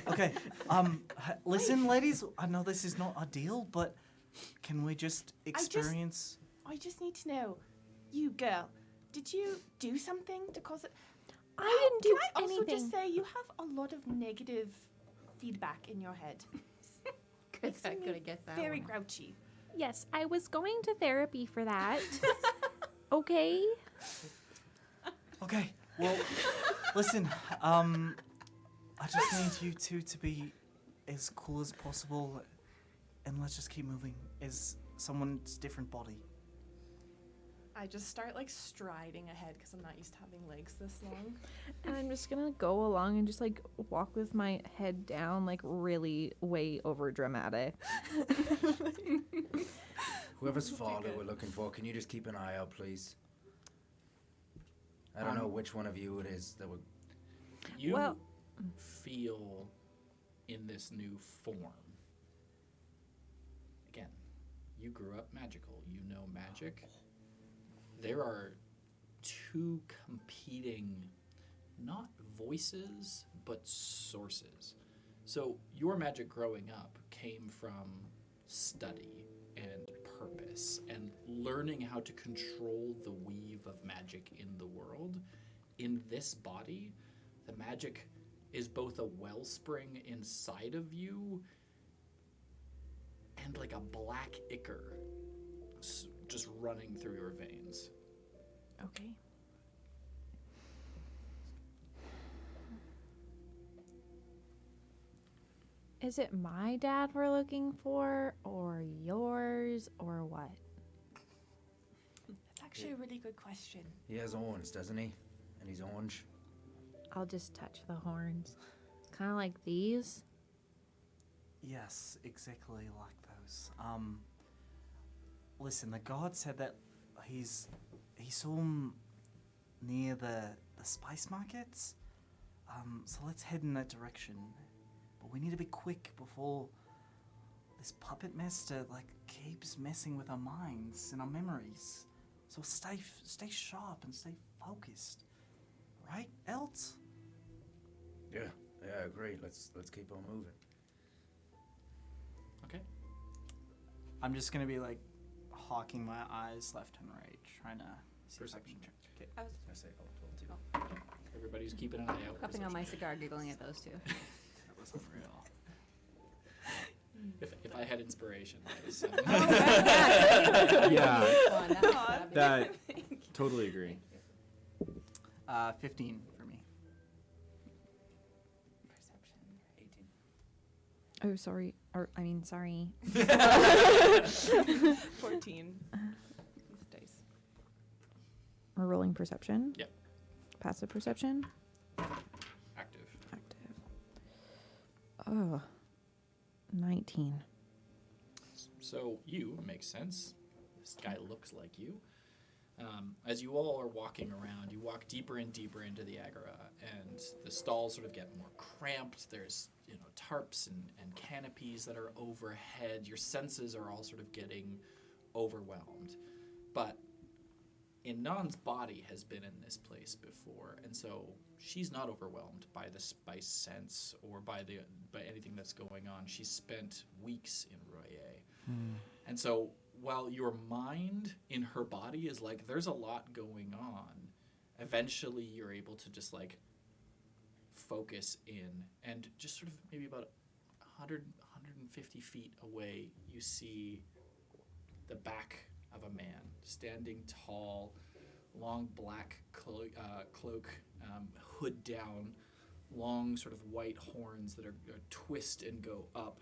Okay. Listen, ladies. I know this is not ideal, but can we just experience? I just need to know, you girl, did you do something to cause it? I didn't do Can I also anything. just say you have a lot of negative feedback in your head? Chris, I'm me gonna get that Very one. grouchy. Yes, I was going to therapy for that. Okay. Okay. Well, listen. I just need you two to be as cool as possible, and let's just keep moving as someone's different body. I just start like striding ahead because I'm not used to having legs this long. And I'm just gonna go along and just like walk with my head down, like really way over dramatic. Whoever's father we're looking for, can you just keep an eye out, please? I don't know which one of you it is that would. You Well- feel in this new form? Again, you grew up magical. You know magic. There are two competing, not voices, but sources. So your magic growing up came from study and purpose and learning how to control the weave of magic in the world. In this body, the magic is both a wellspring inside of you and like a black ichor just running through your veins. Okay. Is it my dad we're looking for, or yours, or what? That's actually a really good question. He has horns, doesn't he? And he's orange. I'll just touch the horns. Kind of like these. Yes, exactly like those. Listen, the god said that he saw him near the spice markets. So let's head in that direction. But we need to be quick before this puppet master keeps messing with our minds and our memories. So stay sharp and stay focused, right, Elt? Yeah, I agree. Let's keep on moving. Okay. I'm just gonna be hawking my eyes left and right, trying to see if I Perception can check. Okay. I say ult too. Everybody's keeping an eye out. Puffing on my Perception cigar, giggling at those two. That wasn't real. check. If I had inspiration, that was Yeah, Come on, that'd be- that totally agree. 15 for me. Perception. 18. Oh, sorry. Sorry. 14. Dice. We're rolling perception. Yep. Passive perception. active. Active. Oh. 19. So you, makes sense. This guy looks like you. As you all are walking around, you walk deeper and deeper into the agora, and the stalls sort of get more cramped. There's tarps and canopies that are overhead. Your senses are all sort of getting overwhelmed. But Inan's body has been in this place before, and so she's not overwhelmed by the spice sense or by anything that's going on. She's spent weeks in Royer. And so while your mind in her body is there's a lot going on, eventually you're able to just focus in, and just sort of maybe about 150 feet away, you see the back of a man standing tall, long black cloak, hood down, long sort of white horns that are twist and go up,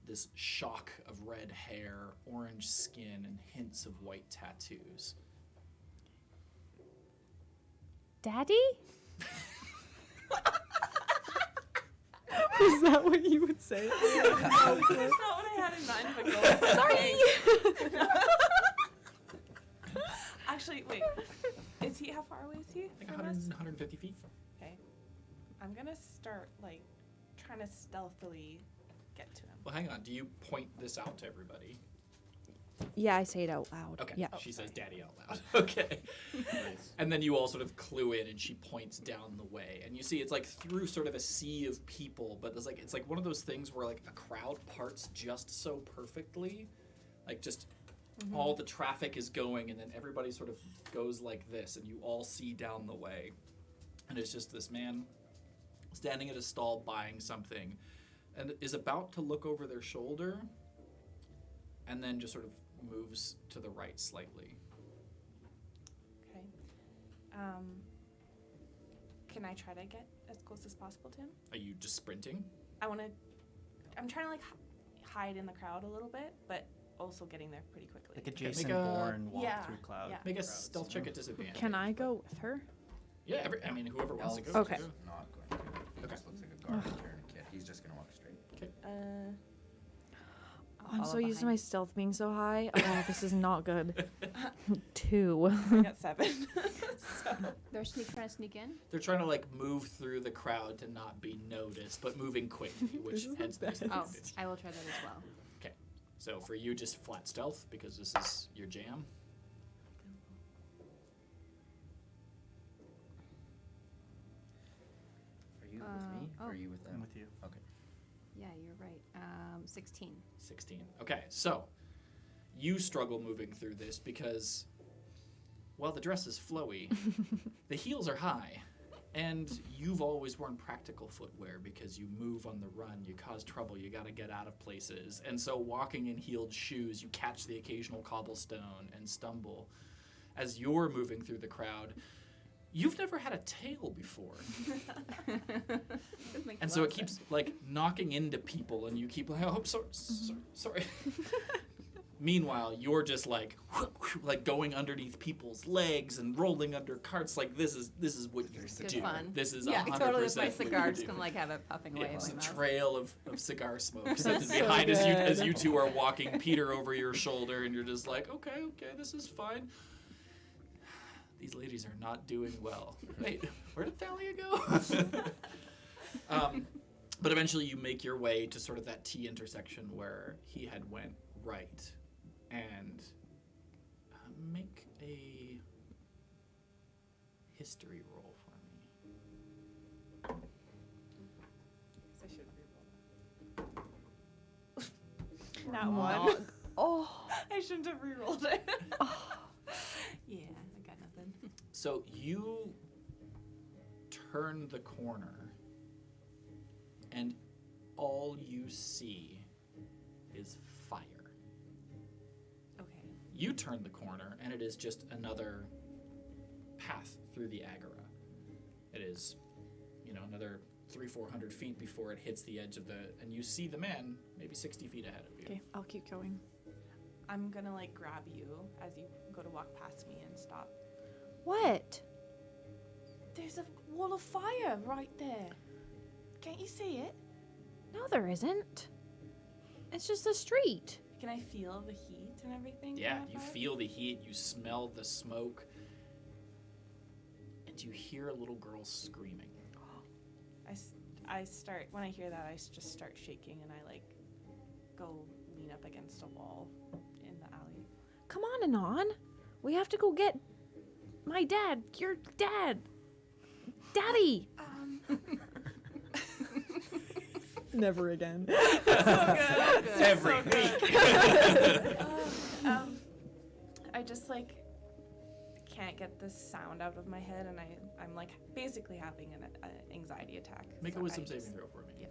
this shock of red hair, orange skin, and hints of white tattoos. Daddy? Is that what you would say? That's not what I had in mind, but go. Sorry. Actually, wait. Is he? How far away is he I think from 100, us? 150 feet. Okay. I'm gonna start trying to stealthily get to him. Well, hang on. Do you point this out to everybody? Yeah, I say it out loud. Okay. Yeah. She says daddy out loud. Okay. And then you all sort of clue in, and she points down the way. And you see it's through sort of a sea of people, but there's it's one of those things where a crowd parts just so perfectly. Just all the traffic is going, and then everybody sort of goes like this, and you all see down the way. And it's just this man standing at a stall buying something and is about to look over their shoulder, and then just sort of moves to the right slightly. Okay. Can I try to get as close as possible to him? Are you just sprinting? I'm trying to hide in the crowd a little bit, but also getting there pretty quickly. Like a Okay, Jason make a- Bourne walk Yeah, through cloud. yeah. Make a crowds, stealth check at disadvantage. Can I go with her? Yeah, whoever wants to Elf go. Okay. is not going to. He Okay. just looks like a garbage carrying a kid. He's just going to walk straight. Okay. I'm follow so used to my behind. stealth being so high. Oh, this is not good. 2. I got 7. So. They're trying to sneak in. They're trying to like move through the crowd to not be noticed, but moving quickly, which hence the Oh, disadvantage. I will try that as well. So for you, just flat stealth because this is your jam. Are you with me? Or oh. are you with them? I'm with you. Okay. Yeah, you're right. 16. 16. Okay, so you struggle moving through this because while the dress is flowy, the heels are high. And you've always worn practical footwear because you move on the run, you cause trouble, you gotta get out of places. And so walking in heeled shoes, you catch the occasional cobblestone and stumble. As you're moving through the crowd, you've never had a tail before. And so it keeps like knocking into people and you keep like, oh, I'm sorry. Meanwhile, you're just like going underneath people's legs and rolling under carts. Like this is what you Good do. fun. This is Yeah, 100% totally. With my what cigar, you just do. gonna like have it puffing away It's in a my mouth. trail of cigar smoke sitting So behind as good. you two are walking Peter over your shoulder, and you're just like, okay, this is fine. These ladies are not doing well. Wait, where did Thalia go? But eventually you make your way to sort of that T intersection where he had went right. And make a history roll for me. I should reroll. Not one. Oh. I shouldn't have rerolled it. Yeah, I got nothing. So you turn the corner, and all you see is fire. Okay. You turn the corner, and it is just another path through the agora. It is, another 300-400 feet before it hits the edge of and you see the man maybe 60 feet ahead of you. Okay, I'll keep going. I'm gonna grab you as you go to walk past me and stop. What? There's a wall of fire right there. Can't you see it? No, there isn't. It's just a street. Can I feel the heat and everything? Yeah, from you afar? feel the heat, you smell the smoke, and you hear a little girl screaming. I start, when I hear that, I just start shaking and I go lean up against a wall in the alley. Come on, Anon. We have to go get my dad. Your dad. Daddy. Never again. Every week. I just can't get this sound out of my head, and I'm basically having an anxiety attack. Make a So wisdom I saving just- throw for me. Yeah.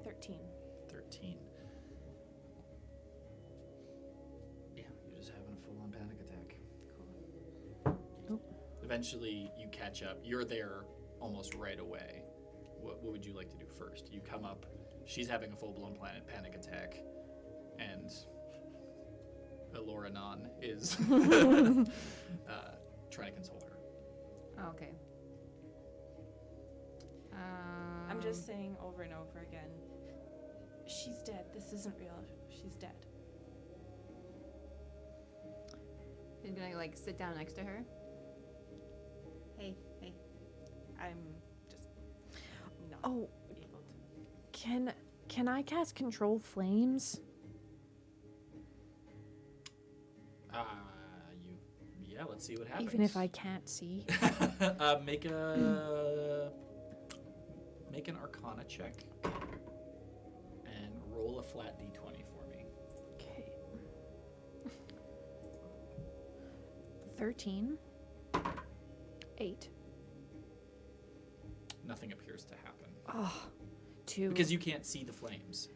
13. 13. Yeah, you're just having a full-on panic attack. Cool. Eventually, you catch up. You're there almost right away. What would you like to do first? You come up. She's having a full-blown panic attack, and Melora is trying to console her. Oh, okay. I'm just saying over and over again, she's dead. This isn't real. She's dead. He's gonna sit down next to her. Hey. I'm just not Oh, able to. can I cast control flames? Yeah, let's see what happens. Even if I can't see. Make an Arcana check and roll a flat d20 for me. Okay. 13. 8. Nothing appears to happen Oh, 2. because you can't see the flames.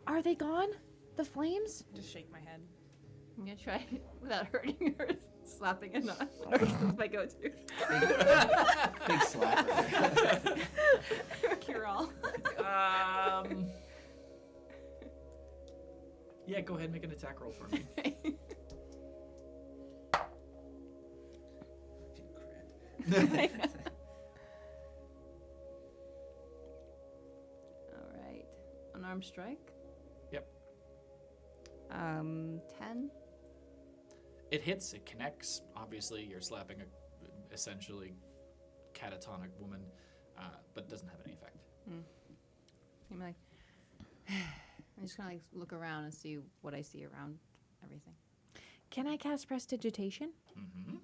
Are they gone? The flames? Just shake my head. I'm gonna try without hurting her, slapping a knot. That's my go-to. Big slapper. Cure all. Yeah, go ahead and make an attack roll for me. unarmed strike. Yep. 10. It hits. It connects. Obviously, you're slapping a essentially catatonic woman, but it doesn't have any effect. I'm like, I'm just gonna like look around and see what I see around everything. Can I cast Prestidigitation? Mm-hmm.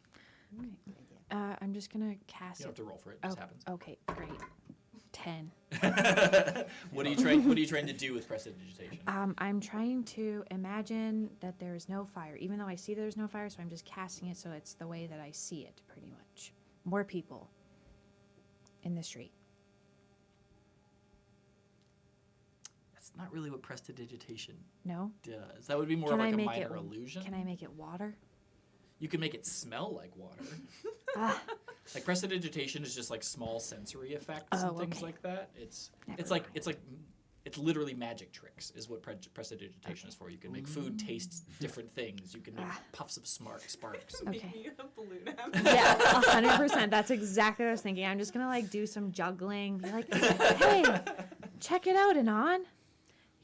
Okay, good idea. I'm just gonna cast You don't have it. to roll for it. It just happens. Okay, great. 10. What are you trying to do with prestidigitation? I'm trying to imagine that there is no fire, even though I see there's no fire, so I'm just casting it so it's the way that I see it, pretty much. More people in the street. That's not really what prestidigitation No? does. That would be more Can of like I a make minor it- illusion. Can I make it water? You can make it smell like water. Ah, Like prestidigitation is just like small sensory effects and Oh, things okay. like that. It's Never like it's literally magic tricks is what prestidigitation is for. You can make food taste different things. You can make puffs of sparks. okay. a balloon Yeah, 100%. That's exactly what I was thinking. I'm just gonna like do some juggling, be like, hey, check it out, Anon.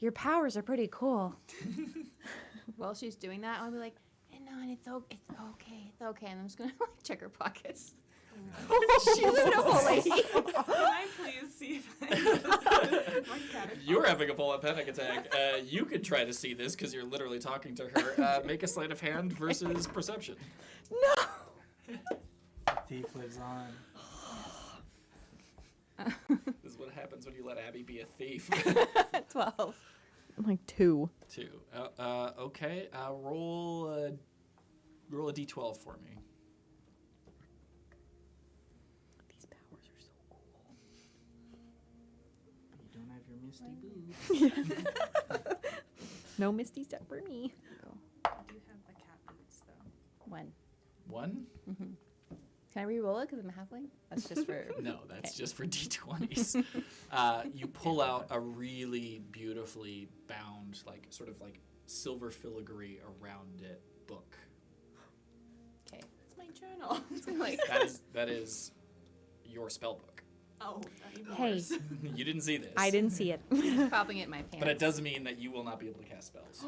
Your powers are pretty cool. While she's doing that, I'll be like, no, it's okay, it's okay. And I'm just gonna like check her pockets. She's an old lady. Can I please see if my cat is You're having a full-on panic attack. You could try to see this because you're literally talking to her. Make a sleight of hand versus perception. Thief lives on. This is what happens when you let Abby be a thief. 12. Like 2. 2. Okay. Roll a d12 for me. These powers are so cool. You don't have your misty boots. No misty step for me. I do have the cat boots though. 1. 1? Can I re-roll it because I'm a halfling? That's just for. No, that's just for d20s. You pull out a really beautifully bound, like sort of like silver filigree around it book. Okay. It's my journal. Like, That is your spell book. Oh, even Hey, worse. You didn't see this. I didn't see it. popping it in my pants. But it does mean that you will not be able to cast spells.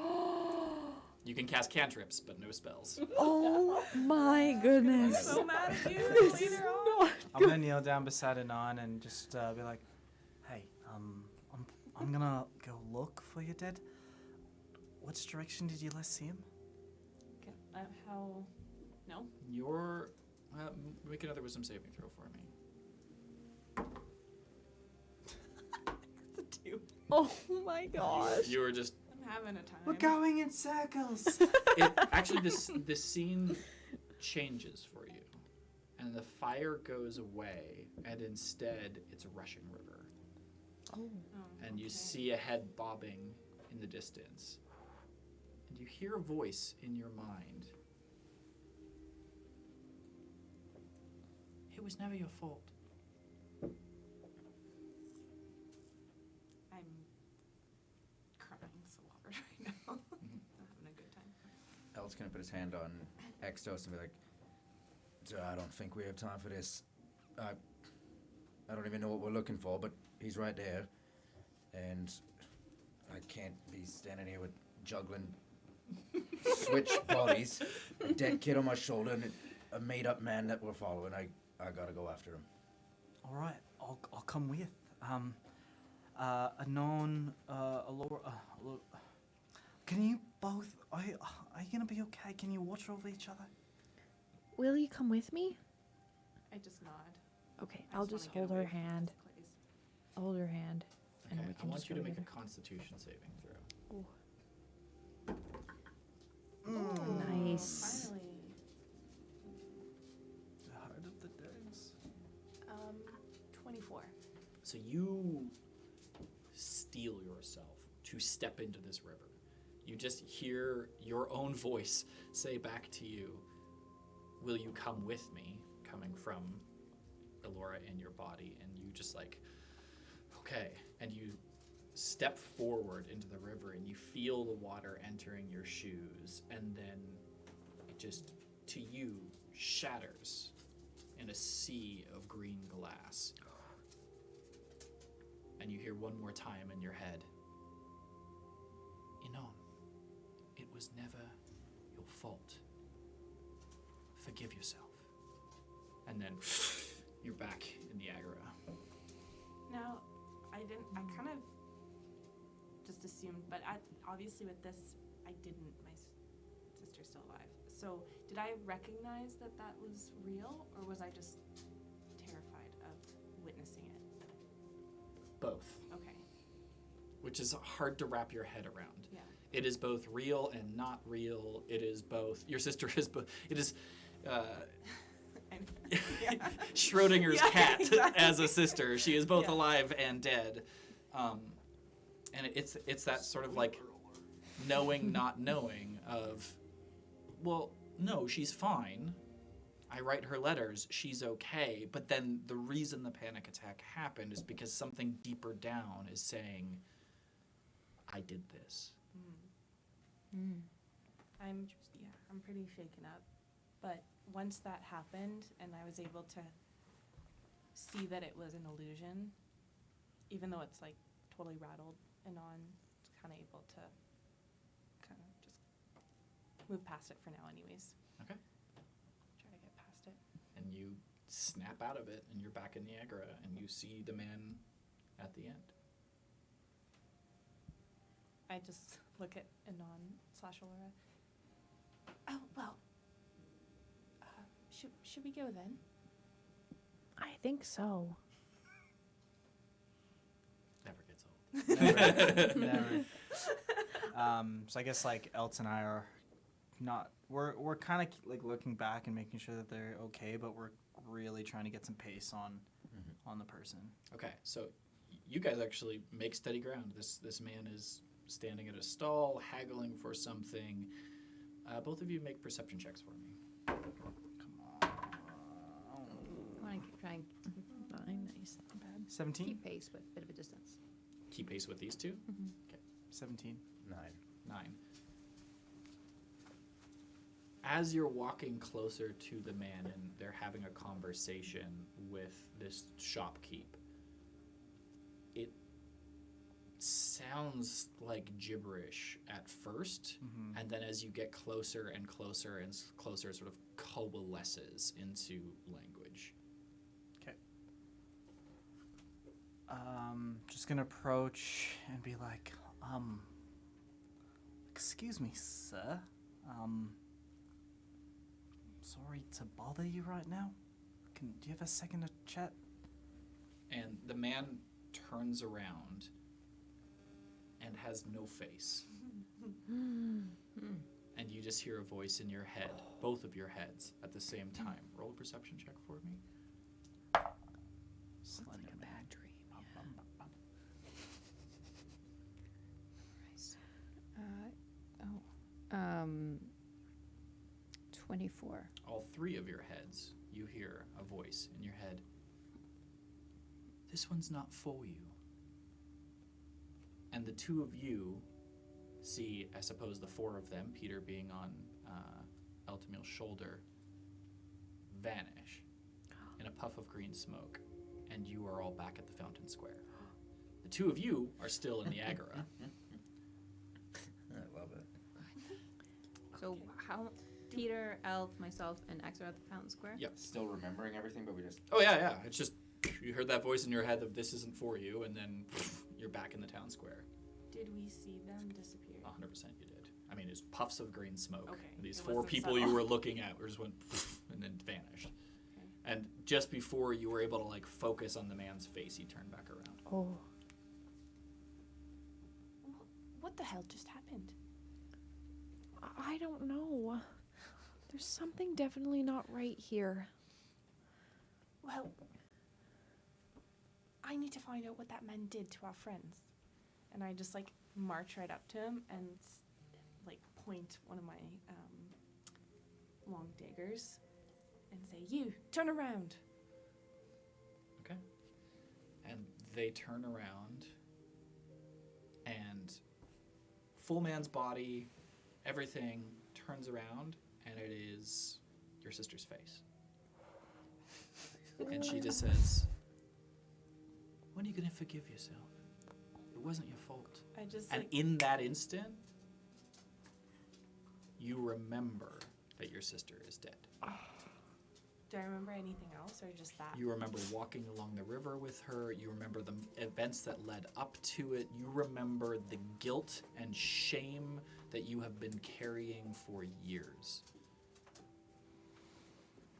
You can cast cantrips, but no spells. Oh my goodness. So mad at you This is later on. not I'm gonna kneel down beside Anon and just be like, "Hey, I'm gonna go look for your dead. Which direction did you last see him?" How? No. Your make another wisdom saving throw for me. It's a 2. Oh my gosh. You were just I'm having a time. We're going in circles. actually this scene changes for you, and the fire goes away, and instead it's a rushing river, Oh, and you okay. see a head bobbing in the distance, and you hear a voice in your mind. It was never your fault. I'm crying so hard right now. I'm having a good time. El's gonna put his hand on Extos and be like, I don't think we have time for this. I don't even know what we're looking for, but he's right there. And I can't be standing here with juggling switch bodies, a dead kid on my shoulder, and a made-up man that we're following. I gotta go after him. All right, I'll come with. Anon, Melora. Can you both? Are you gonna be okay? Can you watch over each other? Will you come with me? I just nod. Okay, I I'll wanna just get hold away her from this hand. place. I'll hold her hand. And Okay, we I can want just you go to make a together. Constitution saving throw. Nice. Finally. The heart of the days. 24. So you steel yourself to step into this river. You just hear your own voice say back to you, "Will you come with me?" coming from Melora in your body, and you just like, okay, and you step forward into the river and you feel the water entering your shoes, and then it just, to you, shatters in a sea of green glass. And you hear one more time in your head, was never your fault. Forgive yourself. And then you're back in the Agora. Now, I kind of just assumed, but obviously with this, I didn't. My sister's still alive. So did I recognize that was real, or was I just terrified of witnessing it? Both. Okay. Which is hard to wrap your head around. Yeah. It is both real and not real. It is both. Your sister is both. It is Schrodinger's cat exactly. as a sister. She is both Yeah. alive and dead. And it's that sort of like knowing, not knowing of, well, no, she's fine. I write her letters. She's okay. But then the reason the panic attack happened is because something deeper down is saying, I did this. I'm pretty shaken up. But once that happened and I was able to see that it was an illusion, even though it's like totally rattled and on, kind of able to kind of just move past it for now anyways. Okay. Try to get past it. And you snap out of it, and you're back in the Agora, and you see the man at the end. I just look at Anon/Aurora. Oh, well, should we go then? I think so. Never gets old. Never. So I guess like Elton and I are not. We're kind of like looking back and making sure that they're okay, but we're really trying to get some pace on the person. Okay, so you guys actually make steady ground. This man is standing at a stall, haggling for something. Both of you make perception checks for me. Come on. I want to try and Nice. 17? keep pace with a bit of a distance. Keep pace with these two. 17. 9. 9. As you're walking closer to the man and they're having a conversation with this shopkeep, it sounds like gibberish at first, and then as you get closer and closer and closer, it sort of coalesces into language. Okay. Just gonna approach and be like, excuse me, sir. Sorry to bother you right now. Do you have a second to chat? And the man turns around and has no face. And you just hear a voice in your head, both of your heads, at the same time. Roll a perception check for me. Slender like a man. bad dream. Bum, bum, bum, bum. 24. All three of your heads, you hear a voice in your head. This one's not for you. And the two of you see, I suppose, the four of them, Peter being on Eltamil's shoulder, vanish in a puff of green smoke, and you are all back at the Fountain Square. The two of you are still in the Agora. I love it. So how Peter, Elf, myself, and X are at the Fountain Square? Yep. Still remembering everything, but we just. Oh, yeah. It's just, you heard that voice in your head of this isn't for you, and then you're back in the town square. Did we see them disappear? 100% you did. I mean, it's puffs of green smoke. Okay, These it four wasn't people you subtle. were looking at just went and then vanished. Okay. And just before you were able to like focus on the man's face, he turned back around. Oh. What the hell just happened? I don't know. There's something definitely not right here. Well, I need to find out what that man did to our friends. And I just like march right up to him and like point one of my long daggers and say, "You, turn around." Okay. And they turn around and full man's body, everything turns around, and it is your sister's face. And she just says, when are you going to forgive yourself? It wasn't your fault. I just And like, in that instant, you remember that your sister is dead. Do I remember anything else or just that? You remember walking along the river with her. You remember the events that led up to it. You remember the guilt and shame that you have been carrying for years.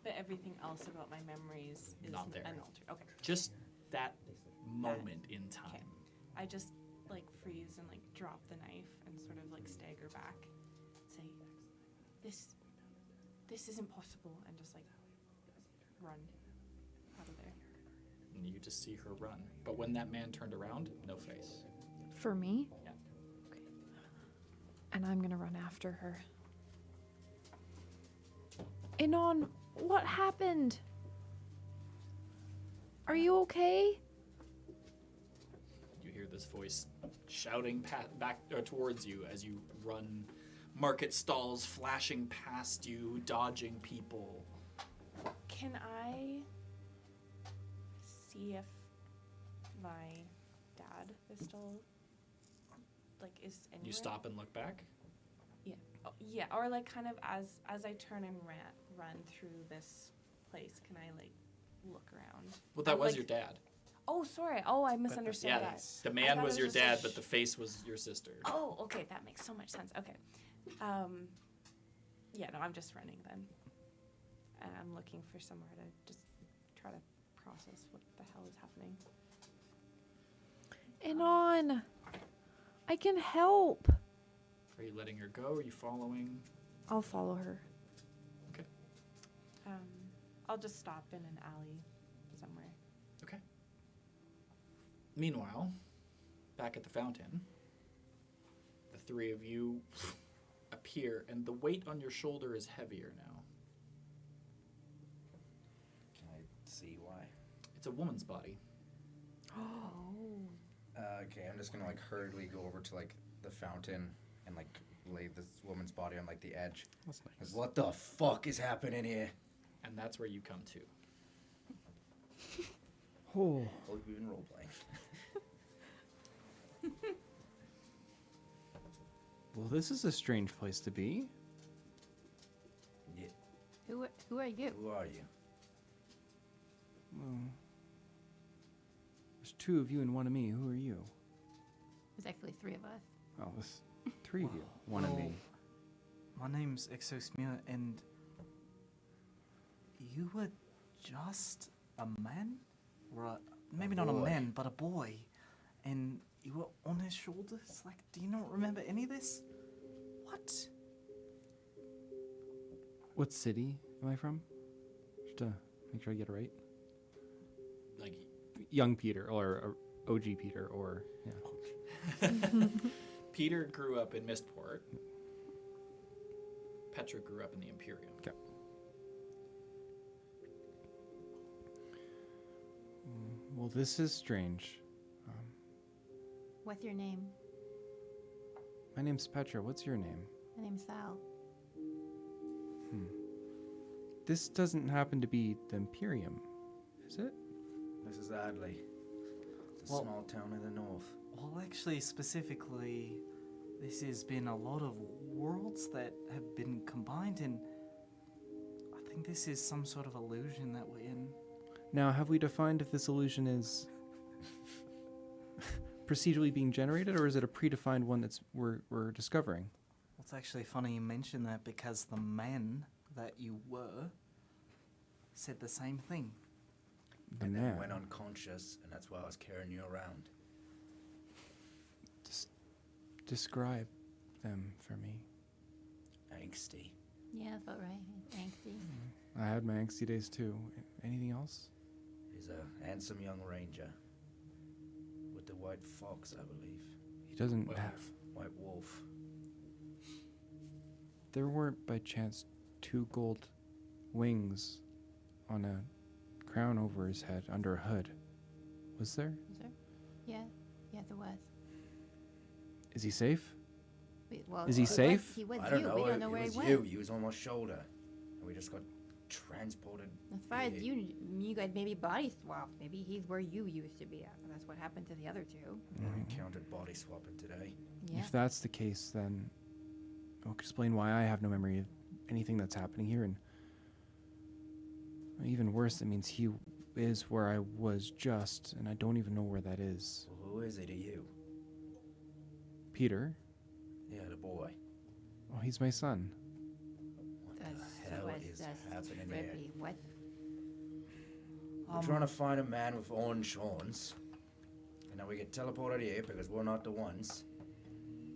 But everything else about my memories is Not there. unaltered. Okay. Just that moment in time. Okay. I just like freeze and like drop the knife and sort of like stagger back. Say, this isn't possible, and just like run out of there. And you just see her run. But when that man turned around, no face. For me? Yeah. Okay. And I'm gonna run after her. Inon, what happened? Are you okay? You hear this voice shouting back towards you as you run. Market stalls flashing past you, dodging people. Can I see if my dad is still like is anywhere? You stop and look back. Yeah. Oh, yeah. Or like kind of as I turn and run through this place, can I like look around? Well, that I'm, was like- your dad. Oh, sorry. Oh, I misunderstood Yeah, that. the I man thought was it your was just dad, a but the face was your sister. Oh, okay. That makes so much sense. Okay. Yeah, no, I'm just running then. And I'm looking for somewhere to just try to process what the hell is happening. Inon, I can help. Are you letting her go? Are you following? I'll follow her. I'll just stop in an alley somewhere. Okay. Meanwhile, back at the fountain, the three of you appear, and the weight on your shoulder is heavier now. Can I see why? It's a woman's body. Okay, I'm just gonna like hurriedly go over to like the fountain and like lay this woman's body on like the edge. That's nice. Like, what the fuck is happening here? And that's where you come to. Oh, Well, we've been role playing. well, this is a strange place to be. Yeah. Who are you? Who are you? Well, there's two of you and one of me. Who are you? There's actually three of us. Oh, there's three of you. One of me. My name's Exosmere, and you were just a man? Or maybe not a boy. man, but a boy. And you were on his shoulders? Like, do you not remember any of this? What? What city am I from? Just to make sure I get it right. Like, Young Peter, or OG Peter, or yeah. Peter grew up in Mistport. Petra grew up in the Imperium. Okay. Well, this is strange. What's your name? My name's Petra. What's your name? My name's Val. This doesn't happen to be the Imperium, is it? This is Adley. It's a Well- small town in the north. Well, actually, specifically, this has been a lot of worlds that have been combined, and I think this is some sort of illusion that we're in. Now, have we defined if this illusion is procedurally being generated, or is it a predefined one that's we're discovering? Well, it's actually funny you mention that because the man that you were said the same thing. The And man. then went unconscious, and that's why I was carrying you around. Describe them for me. Angsty. Yeah, that's about right. Angsty. I had my angsty days too. Anything else? He's a handsome young ranger. With the white fox, I believe. He doesn't Well, have. White wolf. There weren't by chance two gold wings on a crown over his head under a hood, was there? Is there? Yeah. Yeah, there was. Is he safe? Well, Is he safe? He was I don't you. know. We don't know it where he was went. you. He was on my shoulder. And we just got transported. As far as here. you guys maybe body swapped. Maybe he's where you used to be at. That's what happened to the other two. We encountered body swapping today. Yeah. If that's the case, then explain why I have no memory of anything that's happening here, and even worse, it means he is where I was just, and I don't even know where that is. Well, who is he to you? Peter? Yeah, the boy. Oh, he's my son. What That's the hell was is just happening here? trippy. What? We're trying to find a man with orange horns. And now we get teleported here because we're not the ones.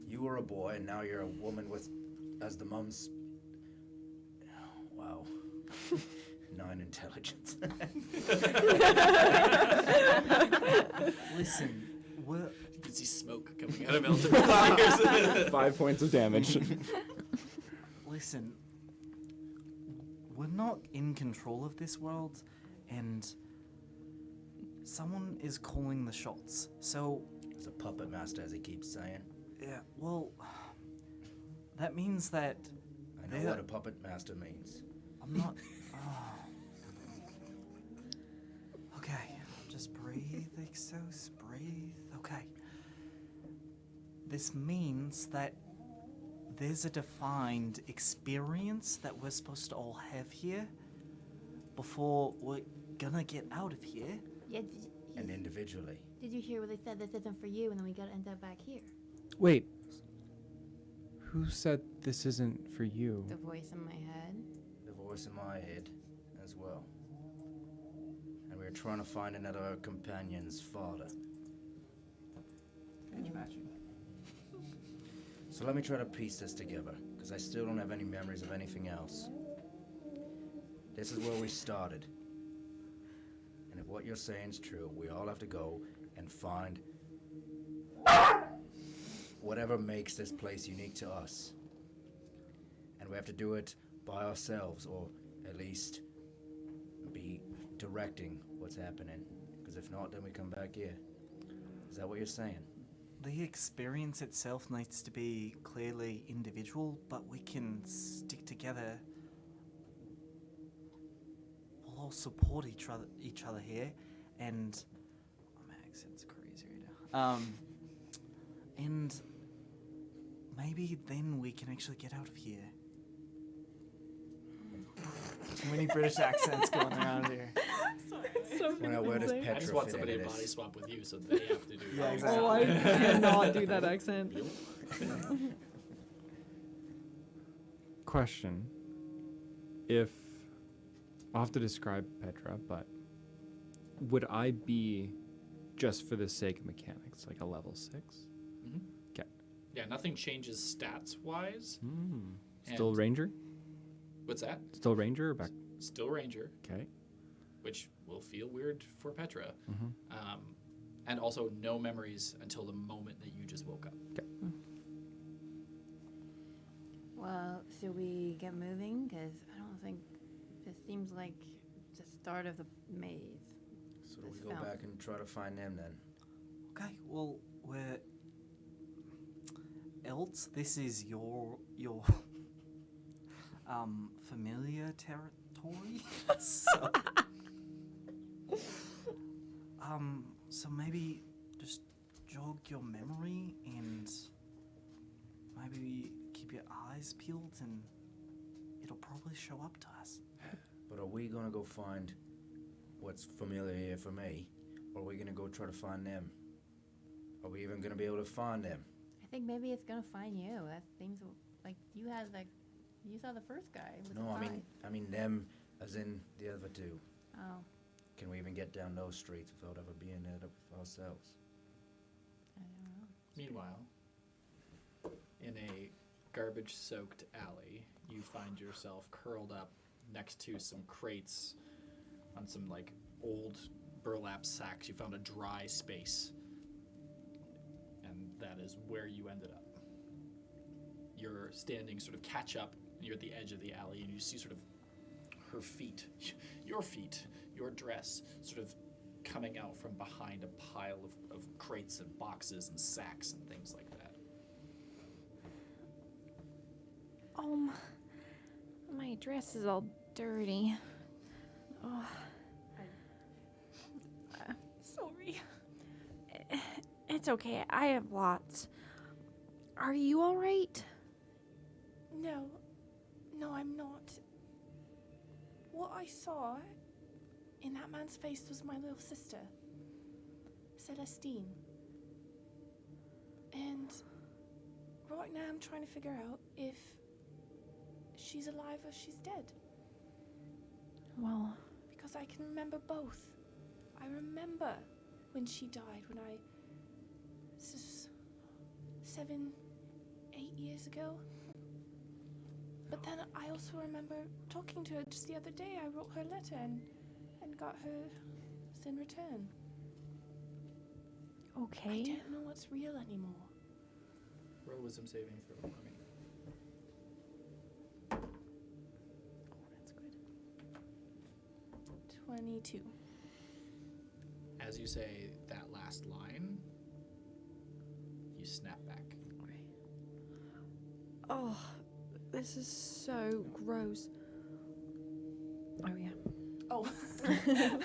You were a boy, and now you're a woman with, as the mum's. Wow. 9 intelligence. Listen, we're You can see smoke coming out of Elton's ears. 5 points of damage. listen. We're not in control of this world, and someone is calling the shots. So, There's a puppet master, as he keeps saying. yeah, well, that means that I know They're- what a puppet master means. I'm not. Okay, just breathe, Exos, breathe. Okay. This means that there's a defined experience that we're supposed to all have here before we're gonna get out of here. Yeah, And individually. did you hear what they said? This isn't for you, and then we gotta end up back here. Wait. Who said this isn't for you? The voice in my head. The voice in my head as well. And we're trying to find another companion's father. So let me try to piece this together, because I still don't have any memories of anything else. This is where we started. And if what you're saying is true, we all have to go and find whatever makes this place unique to us. And we have to do it by ourselves, or at least be directing what's happening. Because if not, then we come back here. Is that what you're saying? The experience itself needs to be clearly individual, but we can stick together. We'll all support each other here, and oh, my accent's crazy right now. And maybe then we can actually get out of here. Too many British accents going around here. Well, where does I just Petra want fit somebody into to body this? swap with you so they have to do Yeah, that. exactly. Oh, I cannot do that accent. Question. If I'll have to describe Petra, but would I be, just for the sake of mechanics, like a level 6? Mhm. Okay. Yeah, nothing changes stats wise. Still And- Ranger? What's that? Still Ranger or back? Still Ranger, Okay. which will feel weird for Petra. Mhm. And also no memories until the moment that you just woke up. Well, should we get moving? Because I don't think this seems like the start of the maze. So we This go found- back and try to find them then. Okay, well, we're Elt, this is your familiar territory. so, so maybe just jog your memory and maybe keep your eyes peeled, and it'll probably show up to us. But are we gonna go find what's familiar here for me? Or are we gonna go try to find them? Are we even gonna be able to find them? I think maybe it's gonna find you. That seems like you had like you saw the first guy with the No, five. I mean them as in the other two. Oh, Can we even get down those streets without ever being there ourselves? I don't know. Meanwhile, in a garbage-soaked alley, you find yourself curled up next to some crates on some like old burlap sacks. You found a dry space, and that is where you ended up. You're standing sort of catch up. You're at the edge of the alley, and you see sort of her feet, your dress, sort of coming out from behind a pile of crates and boxes and sacks and things like that. My dress is all dirty. Oh. Sorry. It's okay. I have lots. Are you all right? No, I'm not. What I saw in that man's face was my little sister, Celestine. And right now I'm trying to figure out if she's alive or she's dead. Well, Because I can remember both. I remember when she died, when I... This is 7, 8 years ago. But then I also remember talking to her just the other day. I wrote her a letter and got her in return. I okay. don't know what's real anymore. Roll wisdom saving throw for me. Oh, that's good. 22. As you say that last line, you snap back. Oh, this is so gross. Oh, yeah. Oh.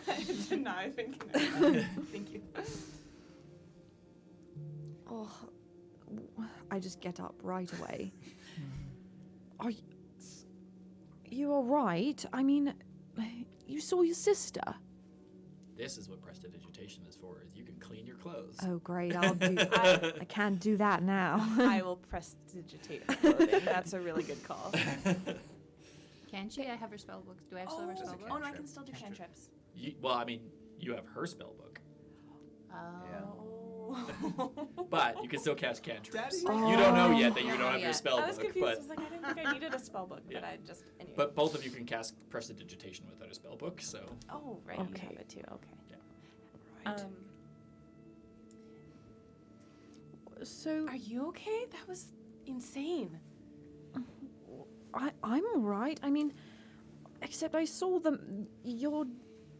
I did not even connect. Thank you. Oh, I just get up right away. Are you all right? I mean, you saw your sister. This is what prestidigitation is for, is you can clean your clothes. Oh, great. I'll do I can't do that now. I will prestidigitate her clothing. That's a really good call. Can she? I have her spell book. Do I have still have her spell book? Oh, no, I can still do cantrips. Well, I mean, you have her spell book, Oh. but you can still cast cantrips. Oh. You don't know yet that you Don't don't know have your yet. spell I was book, confused. I but was like, I didn't think I needed a spell book, Yeah. but I just... Anyway. but both of you can cast prestidigitation without a spell book, so Oh, right. Okay. You have it too. Okay. Yeah. Right. So Are you okay? That was insane. I'm all right. I mean, except I saw your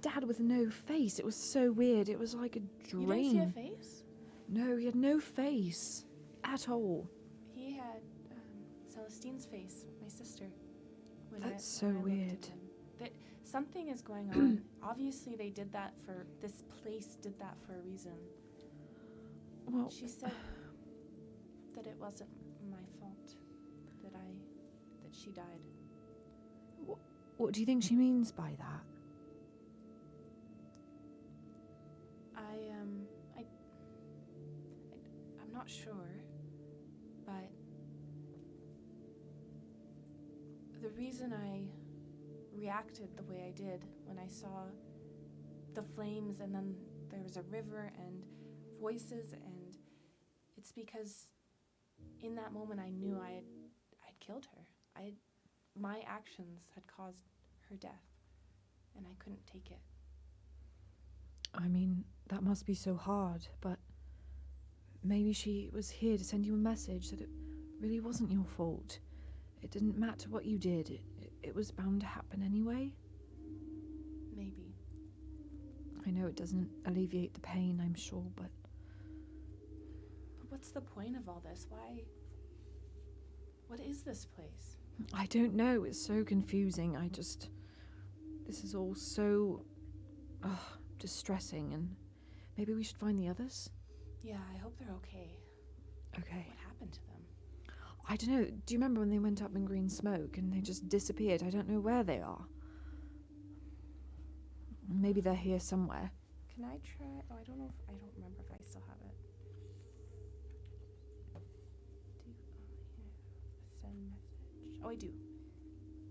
dad with no face. It was so weird. It was like a dream. You didn't see a face? No, he had no face at all. He had Celestine's face, my sister. When That's so when I looked at weird. him. Something is going on. Obviously, they did that for... This place did that for a reason. Well, She said that it wasn't my fault that she died. what do you think she means by that? I'm not sure, but the reason I reacted the way I did when I saw the flames and then there was a river and voices, and it's because in that moment I knew I'd killed her. My actions had caused her death, and I couldn't take it. I mean, that must be so hard, but maybe she was here to send you a message that it really wasn't your fault. It didn't matter what you did. It was bound to happen anyway. Maybe. I know it doesn't alleviate the pain, I'm sure, but But what's the point of all this? Why? What is this place? I don't know. It's so confusing. This is all so distressing, and maybe we should find the others? Yeah, I hope they're okay. Okay. What happened to them? I don't know. Do you remember when they went up in green smoke and they just disappeared? I don't know where they are. Maybe they're here somewhere. Can I try? Oh, I don't remember if I still have it. Send message. Oh, I do.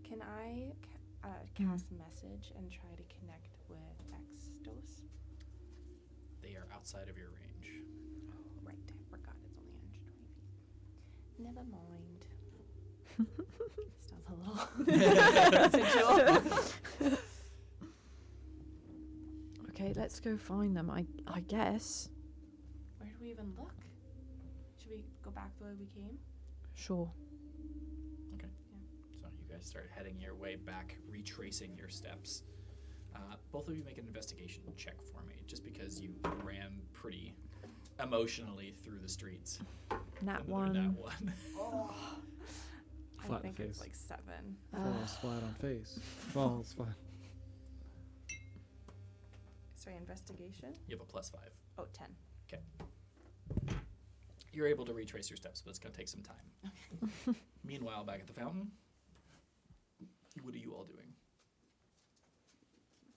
Can I cast message and try to connect with Extos? they are outside of your range. Oh, right. I forgot it's only 120 feet. Never mind. Still a little residual. Okay, let's go find them, I guess. Where do we even look? Should we go back the way we came? Sure. So you guys start heading your way back, retracing your steps. Both of you make an investigation check for me, just because you ran pretty emotionally through the streets. Nat Another nat one. one. I Flat think it's face. like 7. Falls flat on face. Falls flat. Sorry, investigation? You have a +5. Oh, 10. You're able to retrace your steps, but it's going to take some time. Meanwhile, back at the fountain, what are you all doing?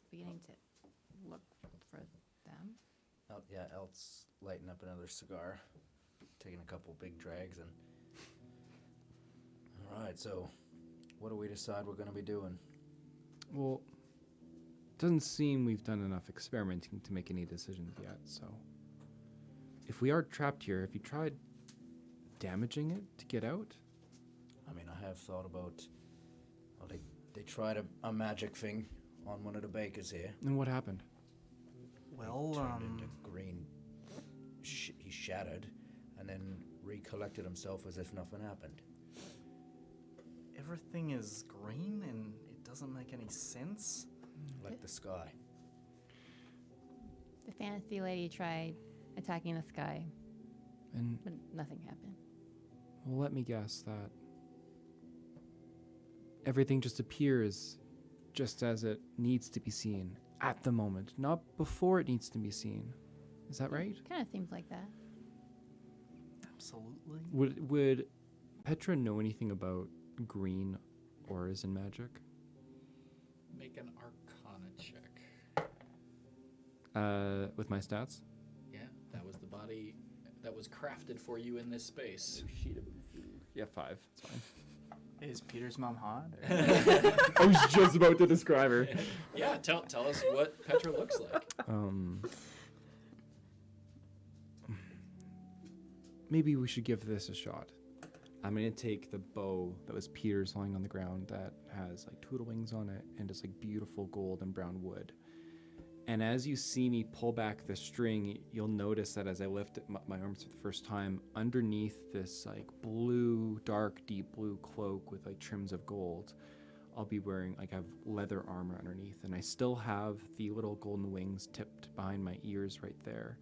Beginning to look for them. Elt's lighting up another cigar, taking a couple big drags, and... Alright, so what do we decide we're going to be doing? Well, it doesn't seem we've done enough experimenting to make any decisions yet, so... If we are trapped here, have you tried damaging it to get out? I mean, I have thought about... Well, they tried a magic thing on one of the bakers here. And what happened? Well, Turned into green. He shattered, and then recollected himself as if nothing happened. everything is green and it doesn't make any sense. Like the sky. The fantasy lady tried attacking the sky, And but nothing happened. well, let me guess that everything just appears just as it needs to be seen at the moment, not before it needs to be seen. Is that right? Kind of seems like that. Absolutely. Would Petra know anything about green auras in magic? Make an Arcana check. With my stats? Yeah, that was the body that was crafted for you in this space. Yeah, 5. It's fine. Is Peter's mom hot? I was just about to describe her. Yeah, tell us what Petra looks like. Maybe we should give this a shot. I'm gonna take the bow that was Peter's lying on the ground that has like turtle wings on it and just like beautiful gold and brown wood. And as you see me pull back the string, you'll notice that as I lift my arms for the first time, underneath this like blue, dark, deep blue cloak with like trims of gold, I'll be wearing like I have leather armor underneath, and I still have the little golden wings tipped behind my ears right there.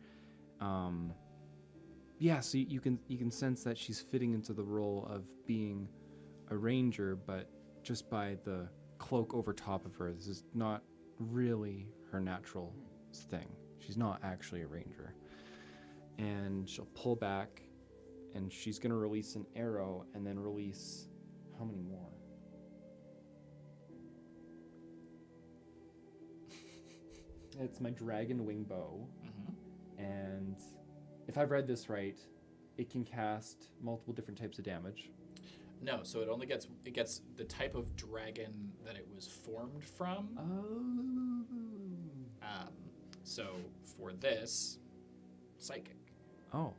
Yeah, so you can sense that she's fitting into the role of being a ranger, but just by the cloak over top of her. This is not really her natural thing. She's not actually a ranger. And she'll pull back, and she's gonna release an arrow, and then release how many more? It's my dragon wing bow, and if I've read this right, it can cast multiple different types of damage. No, so it only gets the type of dragon that it was formed from. So for this, psychic. Oh,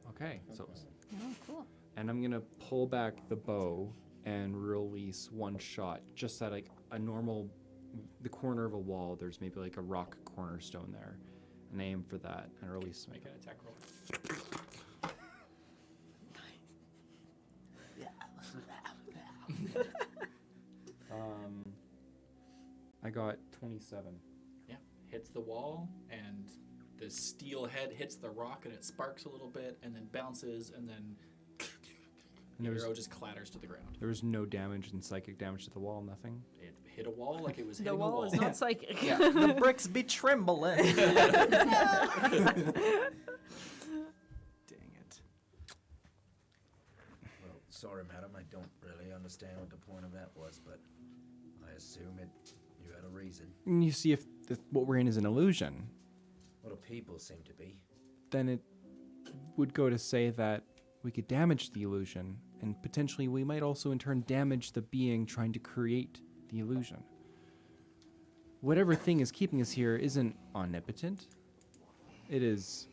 okay. So, Oh, cool. and I'm gonna pull back the bow and release one shot, just at like a normal, the corner of a wall. There's maybe like a rock cornerstone there, and I aim for that and release my. Make an attack roll. I got 27. Yeah, hits the wall, and the steel head hits the rock, and it sparks a little bit, and then bounces, and then And the arrow just clatters to the ground. there was no damage and psychic damage to the wall, nothing. It hit a wall like it was The hitting wall a is wall. not psychic. The bricks be trembling. Dang it. Well, sorry, madam, I don't really understand what the point of that was, but I assume you had a reason. And you see if what we're in is an illusion, Well, the people seem to be. then it would go to say that we could damage the illusion, and potentially we might also in turn damage the being trying to create the illusion. Whatever thing is keeping us here isn't omnipotent. It is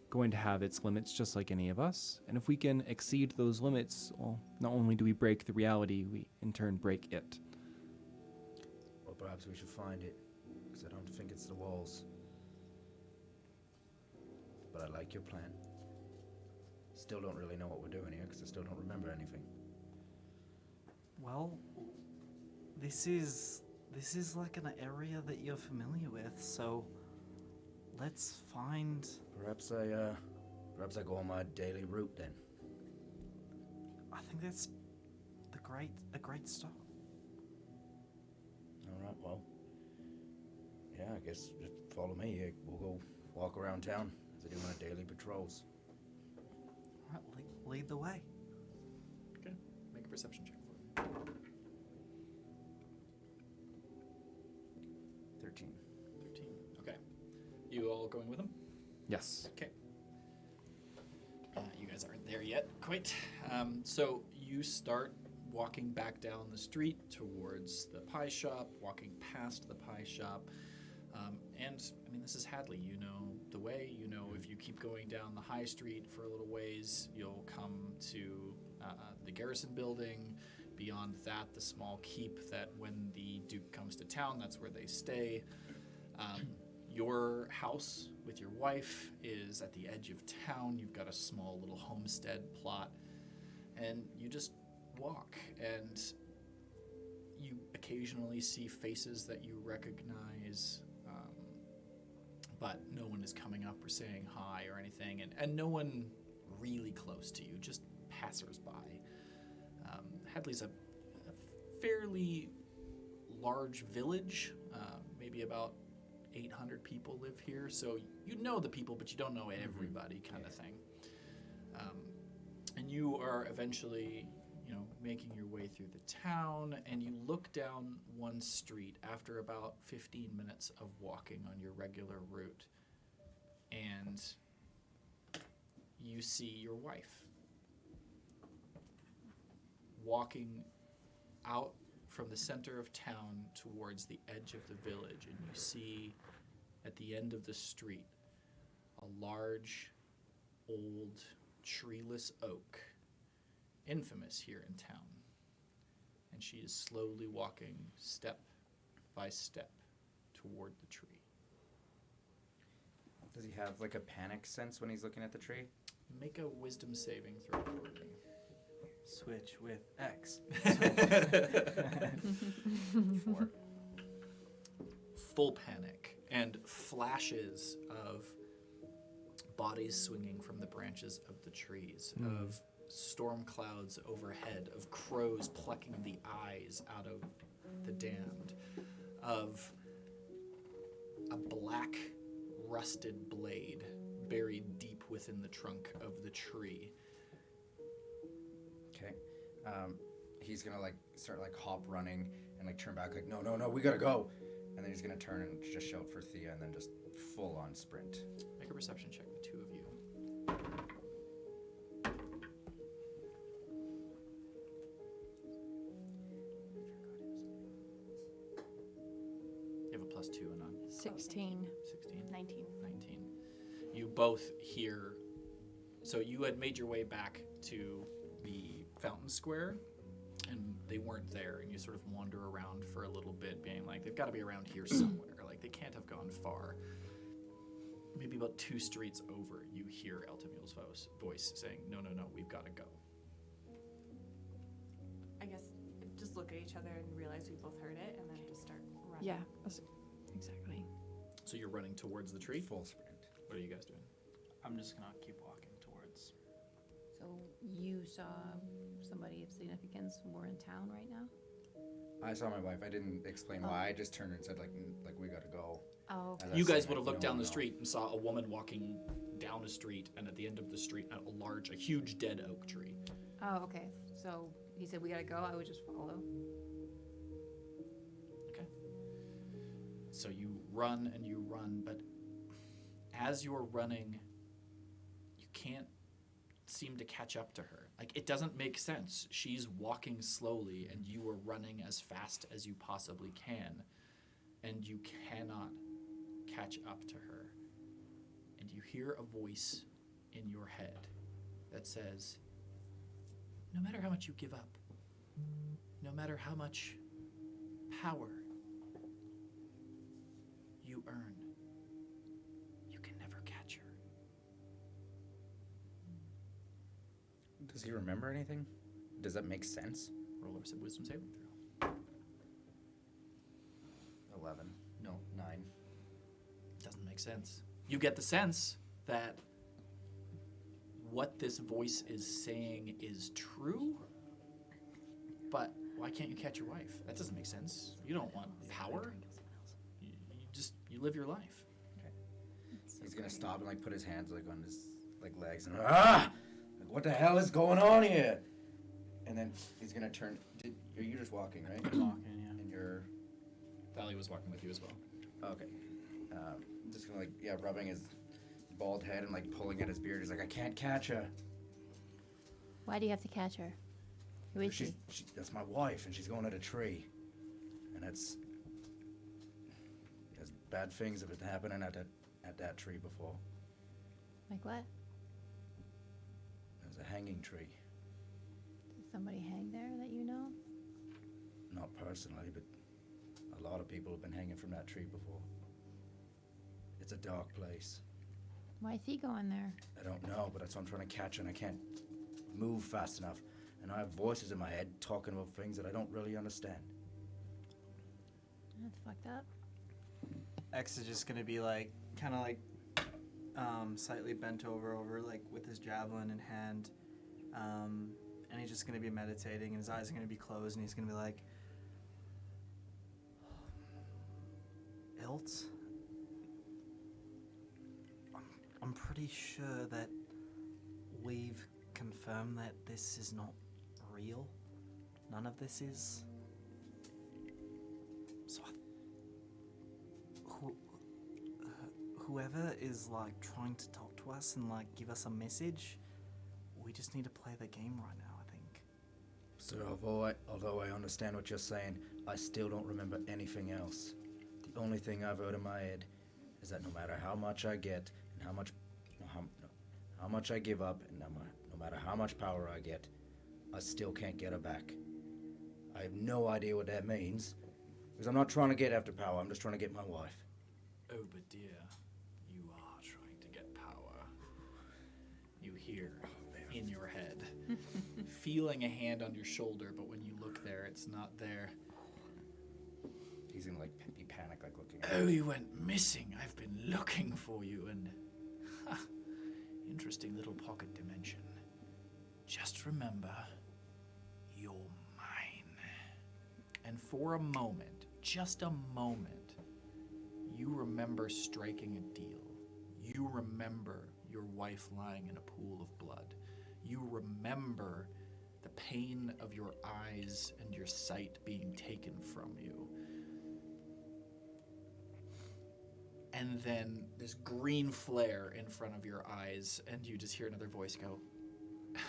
going to have its limits just like any of us, and if we can exceed those limits, well, not only do we break the reality, we in turn break it. Well, perhaps we should find it, because I don't think it's the walls. But I like your plan. Still don't really know what we're doing here, because I still don't remember anything. Well, this is like an area that you're familiar with, so let's find. Perhaps I go on my daily route then. I think that's a great start. All right, well, yeah, I guess just follow me. We'll go walk around town as I do my daily patrols. All right, lead the way. Okay. Make a perception check for it. 13. 13. Okay. You all going with him? Yes. Okay. You guys aren't there yet, quite. So you start walking back down the street towards the pie shop, walking past the pie shop. And, I mean, this is Hadley. You know the way. You know if you keep going down the high street for a little ways, you'll come to the garrison building. Beyond that, the small keep that when the Duke comes to town, that's where they stay. Your house with your wife is at the edge of town. You've got a small little homestead plot. And you just walk. And you occasionally see faces that you recognize. But no one is coming up or saying hi or anything. And no one really close to you, just passersby. Hadley's a fairly large village, maybe about 800 people live here, so you know the people, but you don't know everybody, kind of thing. And you are eventually, making your way through the town, and you look down one street after about 15 minutes of walking on your regular route, and you see your wife walking out from the center of town towards the edge of the village, and you see at the end of the street a large, old, treeless oak, infamous here in town. And she is slowly walking step by step toward the tree. Does he have like a panic sense when he's looking at the tree? Make a wisdom saving throw for me. Switch with X. 4. Full panic and flashes of bodies swinging from the branches of the trees, of storm clouds overhead, of crows plucking the eyes out of the damned, of a black rusted blade buried deep within the trunk of the tree. Okay. He's gonna start hop running and turn back no, we gotta go. And then he's gonna turn and just shout for Thea and then just full on sprint. Make a perception check, the two of you. You have a +2 and on 16. 16. 19. 19. You both hear. So you had made your way back to the fountain square, and they weren't there, and you sort of wander around for a little bit, being like, they've got to be around here somewhere. They can't have gone far. Maybe about 2 streets over, you hear Eltamuel's voice saying, no, we've got to go. I guess just look at each other and realize we both heard it, and then just start running. Yeah, exactly. So you're running towards the tree? Full sprint. What are you guys doing? I'm just gonna keep walking towards. So you saw somebody of significance more in town right now? I saw my wife. I didn't explain why. I just turned and said we gotta go. Oh, okay. As I You said, guys would have looked no down the one street and saw a woman walking down a street, and at the end of the street, a huge dead oak tree. Oh, okay. So he said we gotta go. I would just follow. Okay. So you run and you run, but as you're running, you can't seem to catch up to her. It doesn't make sense. She's walking slowly, and you are running as fast as you possibly can, and you cannot catch up to her. And you hear a voice in your head that says, no matter how much you give up, no matter how much power you earn, you can never catch her. Does he remember anything? Does that make sense? Roll a wisdom saving throw. 11. No, 9. Doesn't make sense. You get the sense that what this voice is saying is true, but why can't you catch your wife? That doesn't make sense. You don't want power. You live your life. He's gonna stop and put his hands on his legs and what the hell is going on here? And then he's gonna turn. Are you just walking, right? I'm walking, yeah. And you're Valley was walking with you as well. okay. Just gonna rubbing his bald head and pulling at his beard. He's like, I can't catch her. Why do you have to catch her? Who is she? That's my wife, and she's going at a tree. And there's bad things have been happening at that tree before. Like what? There's a hanging tree. Did somebody hang there that you know? Not personally, but a lot of people have been hanging from that tree before. It's a dark place. Why is he going there? I don't know, but that's what I'm trying to catch, and I can't move fast enough. And I have voices in my head talking about things that I don't really understand. That's fucked up. X is just gonna be slightly bent over with his javelin in hand, and he's just gonna be meditating, and his eyes are gonna be closed, and he's gonna be like, Ilt, I'm pretty sure that we've confirmed that this is not real. None of this is. So whoever is trying to talk to us and give us a message, we just need to play the game right now, I think. So although I understand what you're saying, I still don't remember anything else. The only thing I've heard in my head is that no matter how much I get and how much I give up, and no matter how much power I get, I still can't get her back. I have no idea what that means, because I'm not trying to get after power, I'm just trying to get my wife. Oh, but dear, you are trying to get power. You hear in your head, feeling a hand on your shoulder, but when you look there, it's not there. He's gonna be panicked, looking at Oh, you went missing. I've been looking for you, and interesting little pocket dimension. Just remember, you're mine. And for a moment, just a moment, you remember striking a deal. You remember your wife lying in a pool of blood. You remember the pain of your eyes and your sight being taken from you. And then this green flare in front of your eyes, and you just hear another voice go,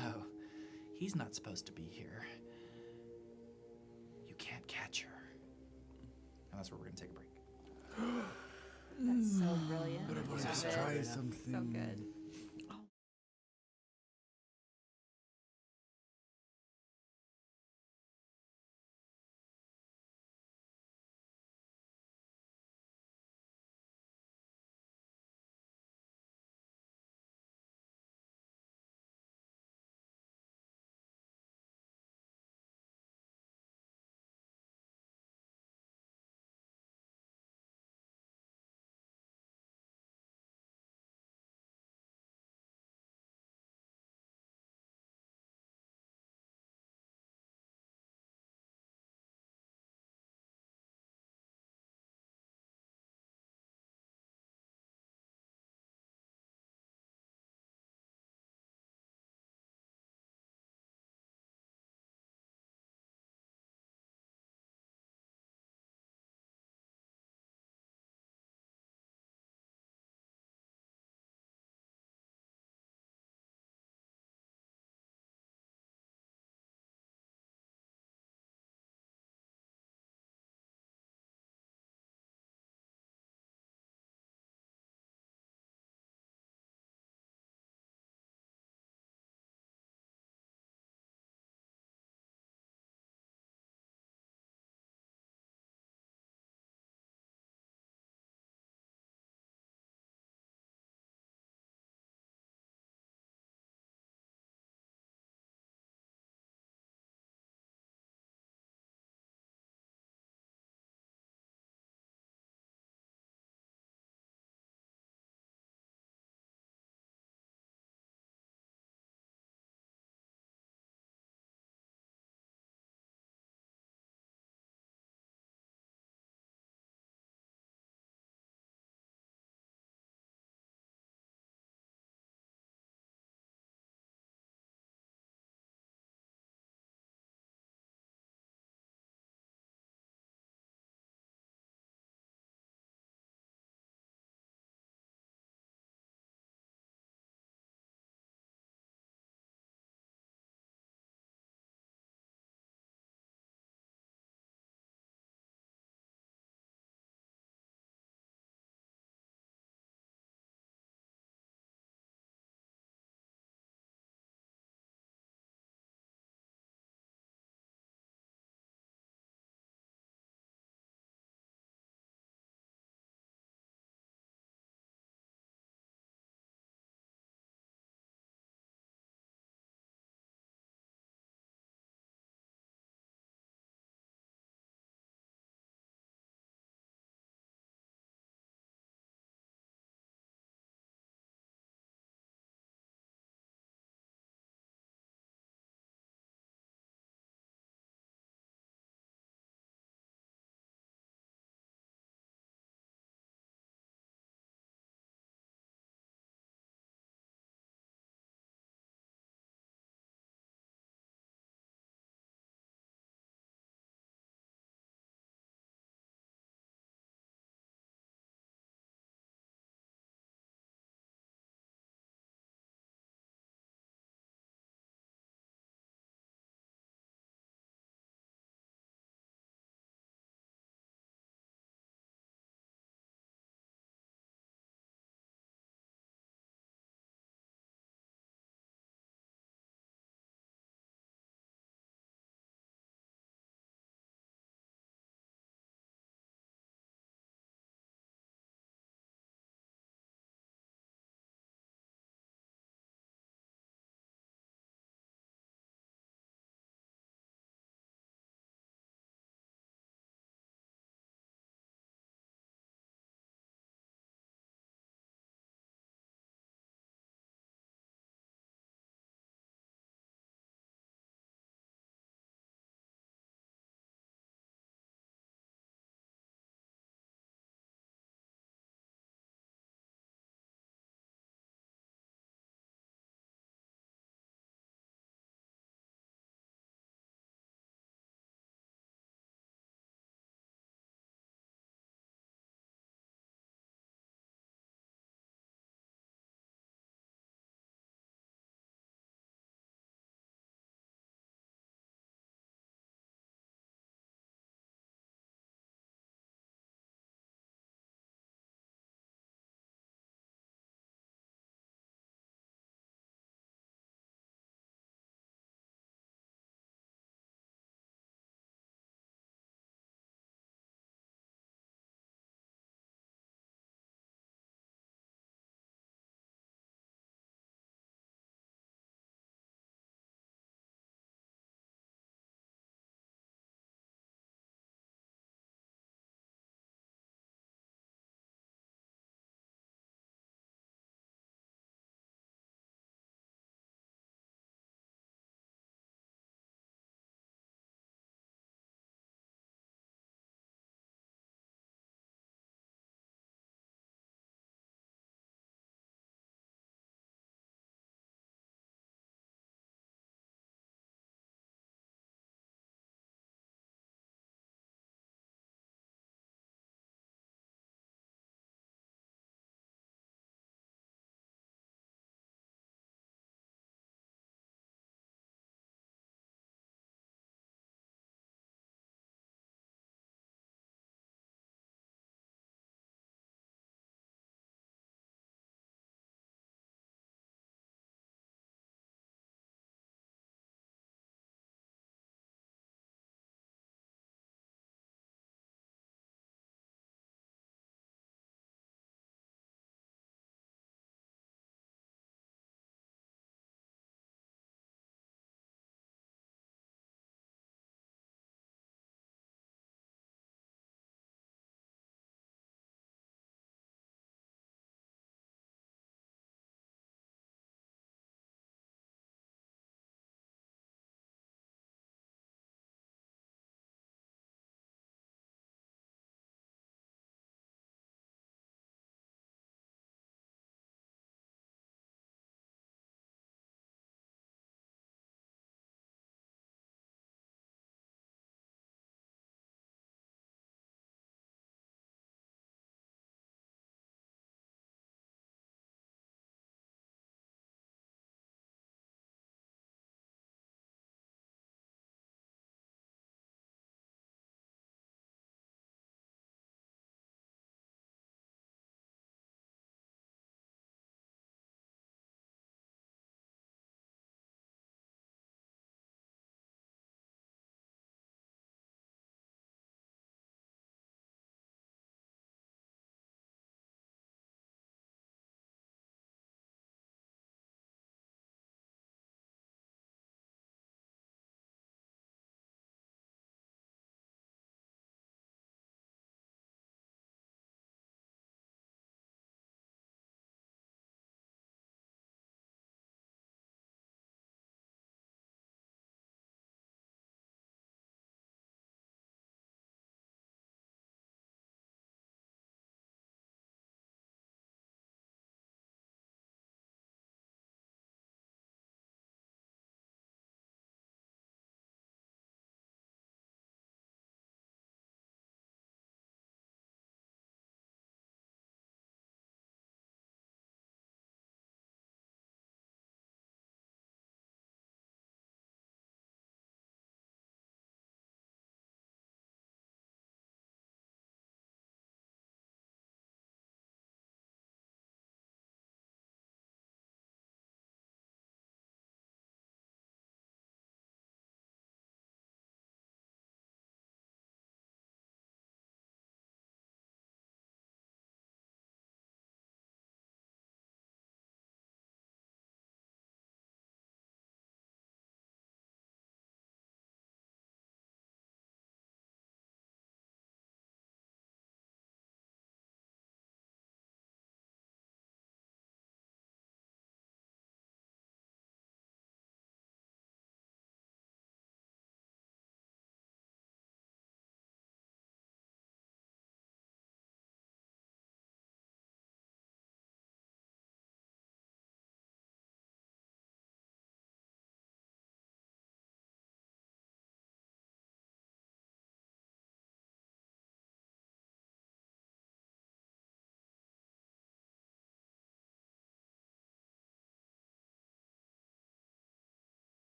oh, he's not supposed to be here. You can't catch her. And that's where we're going to take a break. That's so brilliant. Let's Love try it. something. So good.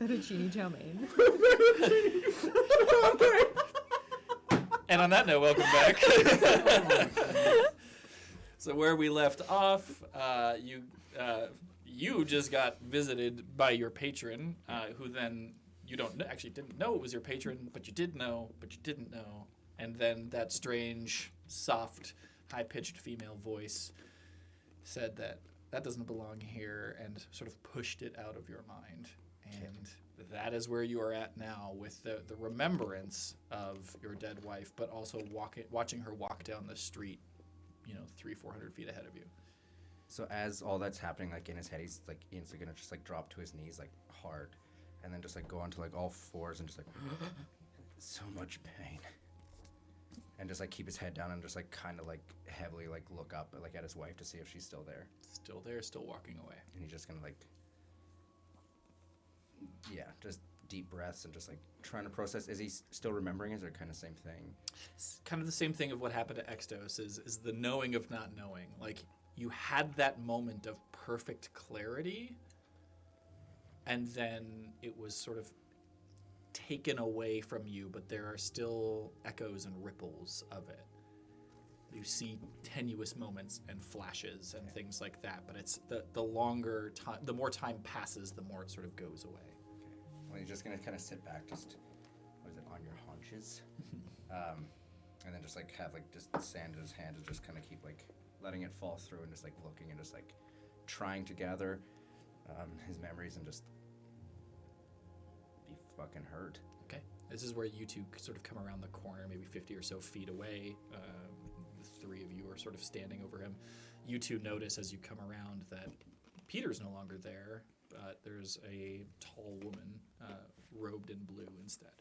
Fettuccine chow mein. And on that note, welcome back. So where we left off, you just got visited by your patron, who then you didn't know it was your patron, but you did know, but you didn't know, and then that strange, soft, high-pitched female voice said that doesn't belong here, and sort of pushed it out of your mind. And that is where you are at now, with the remembrance of your dead wife, but also watching her walk down the street, 300-400 feet ahead of you. So as all that's happening, like in his head, he's like instantly gonna just like drop to his knees like hard, and then just like go onto like all fours and just like so much pain, and just like keep his head down and just like kind of like heavily like look up like at his wife to see if she's still there. Still there, still walking away. And he's just gonna like, just deep breaths and just like trying to process. Is he still remembering? Is it kind of same thing? It's kind of the same thing of what happened to Extos is the knowing of not knowing. Like, you had that moment of perfect clarity, and then it was sort of taken away from you, but there are still echoes and ripples of it. You see tenuous moments and flashes and things like that, but it's the longer time, the more time passes, the more it sort of goes away. Well, he's just gonna kind of sit back, just on your haunches, and then just like have like just sand in his hand and just kind of keep like letting it fall through and just like looking and just like trying to gather his memories and just be fucking hurt. Okay, this is where you two sort of come around the corner, maybe 50 or so feet away. The three of you are sort of standing over him. You two notice as you come around that Peter's no longer there, but there's a tall woman robed in blue instead.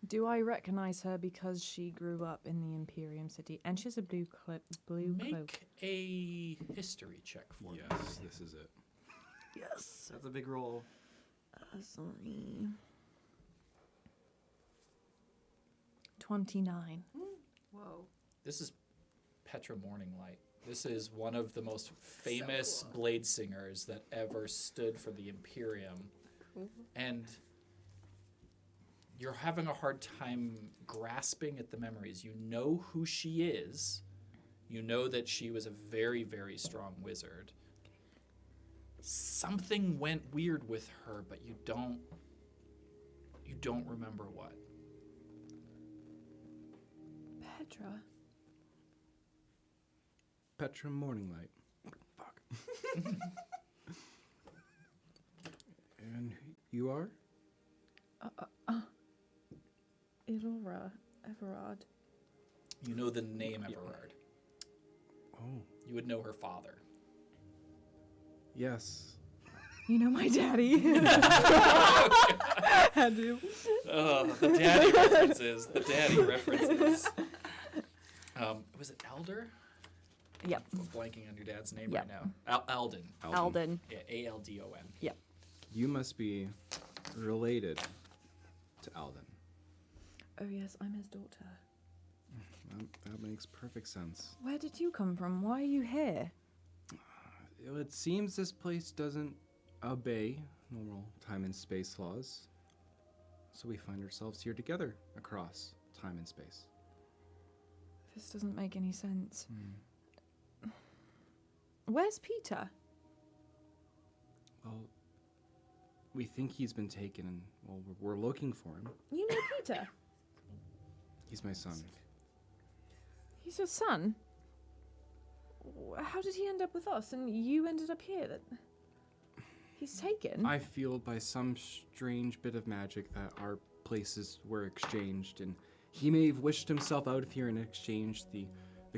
Do I recognize her because she grew up in the Imperium City and she has a blue cloak? Make a history check for me. Yes, this is it. Yes. That's a big roll. Sorry. 29. Whoa. This is Petra Morninglight. This is one of the most famous blade singers that ever stood for the Imperium. And you're having a hard time grasping at the memories. You know who she is. You know that she was a very, very strong wizard. Something went weird with her, but you don't remember what. Petra. Petra Morninglight. Fuck. And you are? Melora Everard. You know the name Everard. Oh, You would know her father. yes. You know my daddy. I do. Oh, the daddy references. The daddy references. Was it Elder? Yep. I'm blanking on your dad's name Yep. right now. Alden. Alden. Yeah, Aldon. Yep. You must be related to Alden. Oh yes, I'm his daughter. That makes perfect sense. Where did you come from? Why are you here? It seems this place doesn't obey normal time and space laws. So we find ourselves here together across time and space. This doesn't make any sense. Where's Peter? Well, we think he's been taken and, well, we're looking for him. You know Peter? He's my son. He's your son? How did he end up with us and you ended up here? He's taken? I feel by some strange bit of magic that our places were exchanged, and he may have wished himself out of here and exchanged the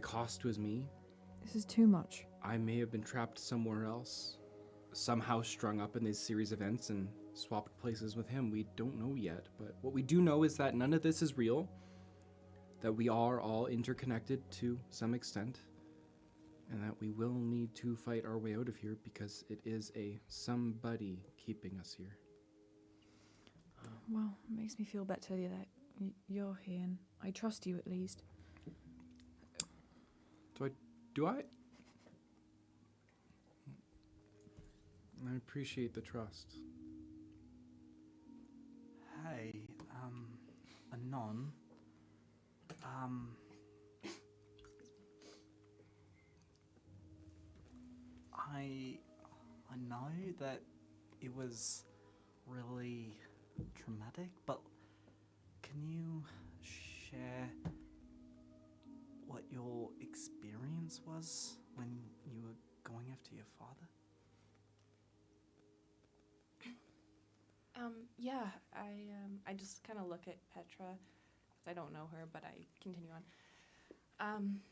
cost was me. This is too much. I may have been trapped somewhere else, somehow strung up in these series of events and swapped places with him. We don't know yet, but what we do know is that none of this is real, that we are all interconnected to some extent, and that we will need to fight our way out of here because it is a somebody keeping us here. Well, it makes me feel better that you're here and I trust you at least. Do I? I appreciate the trust. Anon, I know that it was really traumatic, but can you share what your experience was when you were going after your father? Yeah, I just kind of look at Petra, 'cause I don't know her, but I continue on.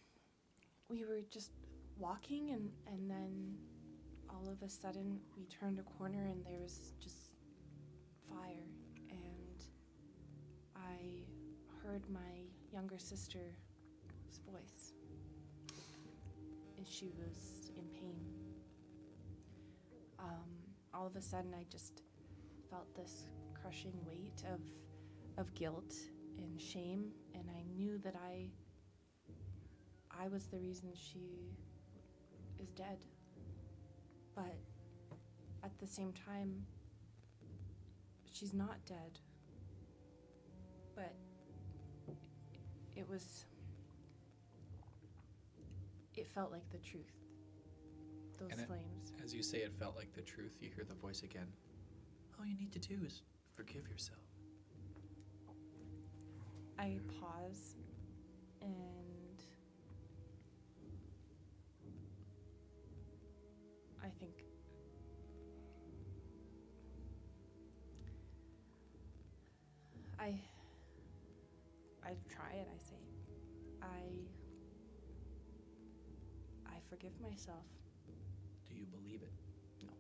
We were just walking, and then all of a sudden we turned a corner and there was just fire, and I heard my younger sister's voice, and she was in pain. All of a sudden I just felt this crushing weight of guilt and shame, and I knew that I was the reason she is dead. But at the same time, she's not dead. But it felt like the truth. Those And flames. As you say, it felt like the truth. You hear the voice again. All you need to do is forgive yourself. I pause and I think I try it. I say I forgive myself. Do you believe it? No.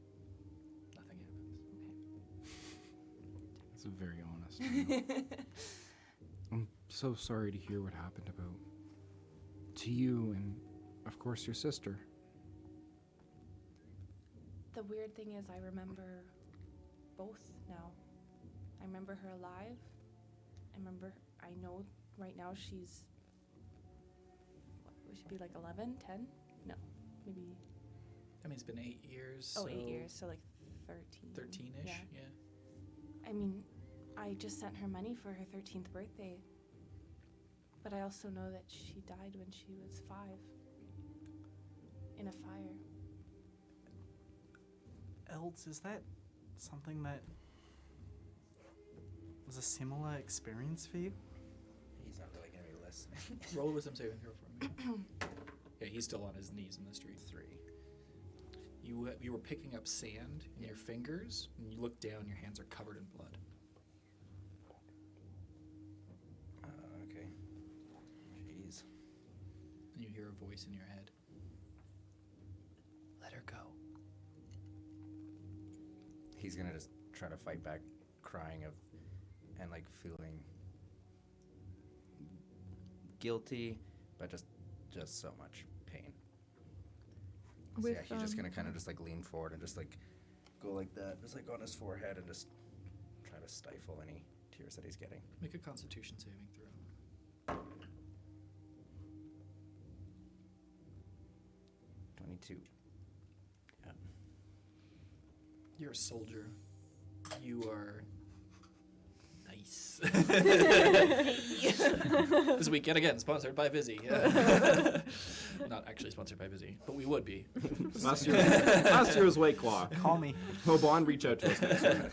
Nothing happens. It's very honest. I'm so sorry to hear what happened to you and, of course, your sister. The weird thing is I remember both now. I remember her alive. I know right now she's, what would she be, like 11, 10? No, maybe. I mean, it's been 8 years. Oh, so 8 years, so like 13. 13-ish, yeah. I mean, I just sent her money for her 13th birthday. But I also know that she died when she was 5 in a fire. Elds, is that something that was a similar experience for you? He's not really going to be listening. Roll a wisdom saving throw for me. Yeah, he's still on his knees in the street. 3. You were picking up sand in your fingers, and you look down, your hands are covered in blood. Okay. Jeez. And you hear a voice in your head. Let her go. He's going to just try to fight back, crying and like feeling guilty, but just so much pain. So yeah, he's just gonna kind of just like lean forward and just like go like that, just like on his forehead, and just try to stifle any tears that he's getting. Make a Constitution saving throw. 22. Yeah. You're a soldier. You are nice. This weekend, again, sponsored by Vizzy. Yeah. Not actually sponsored by Vizzy, but we would be. Last year's White Claw. Call me. Hobon, reach out to us next time.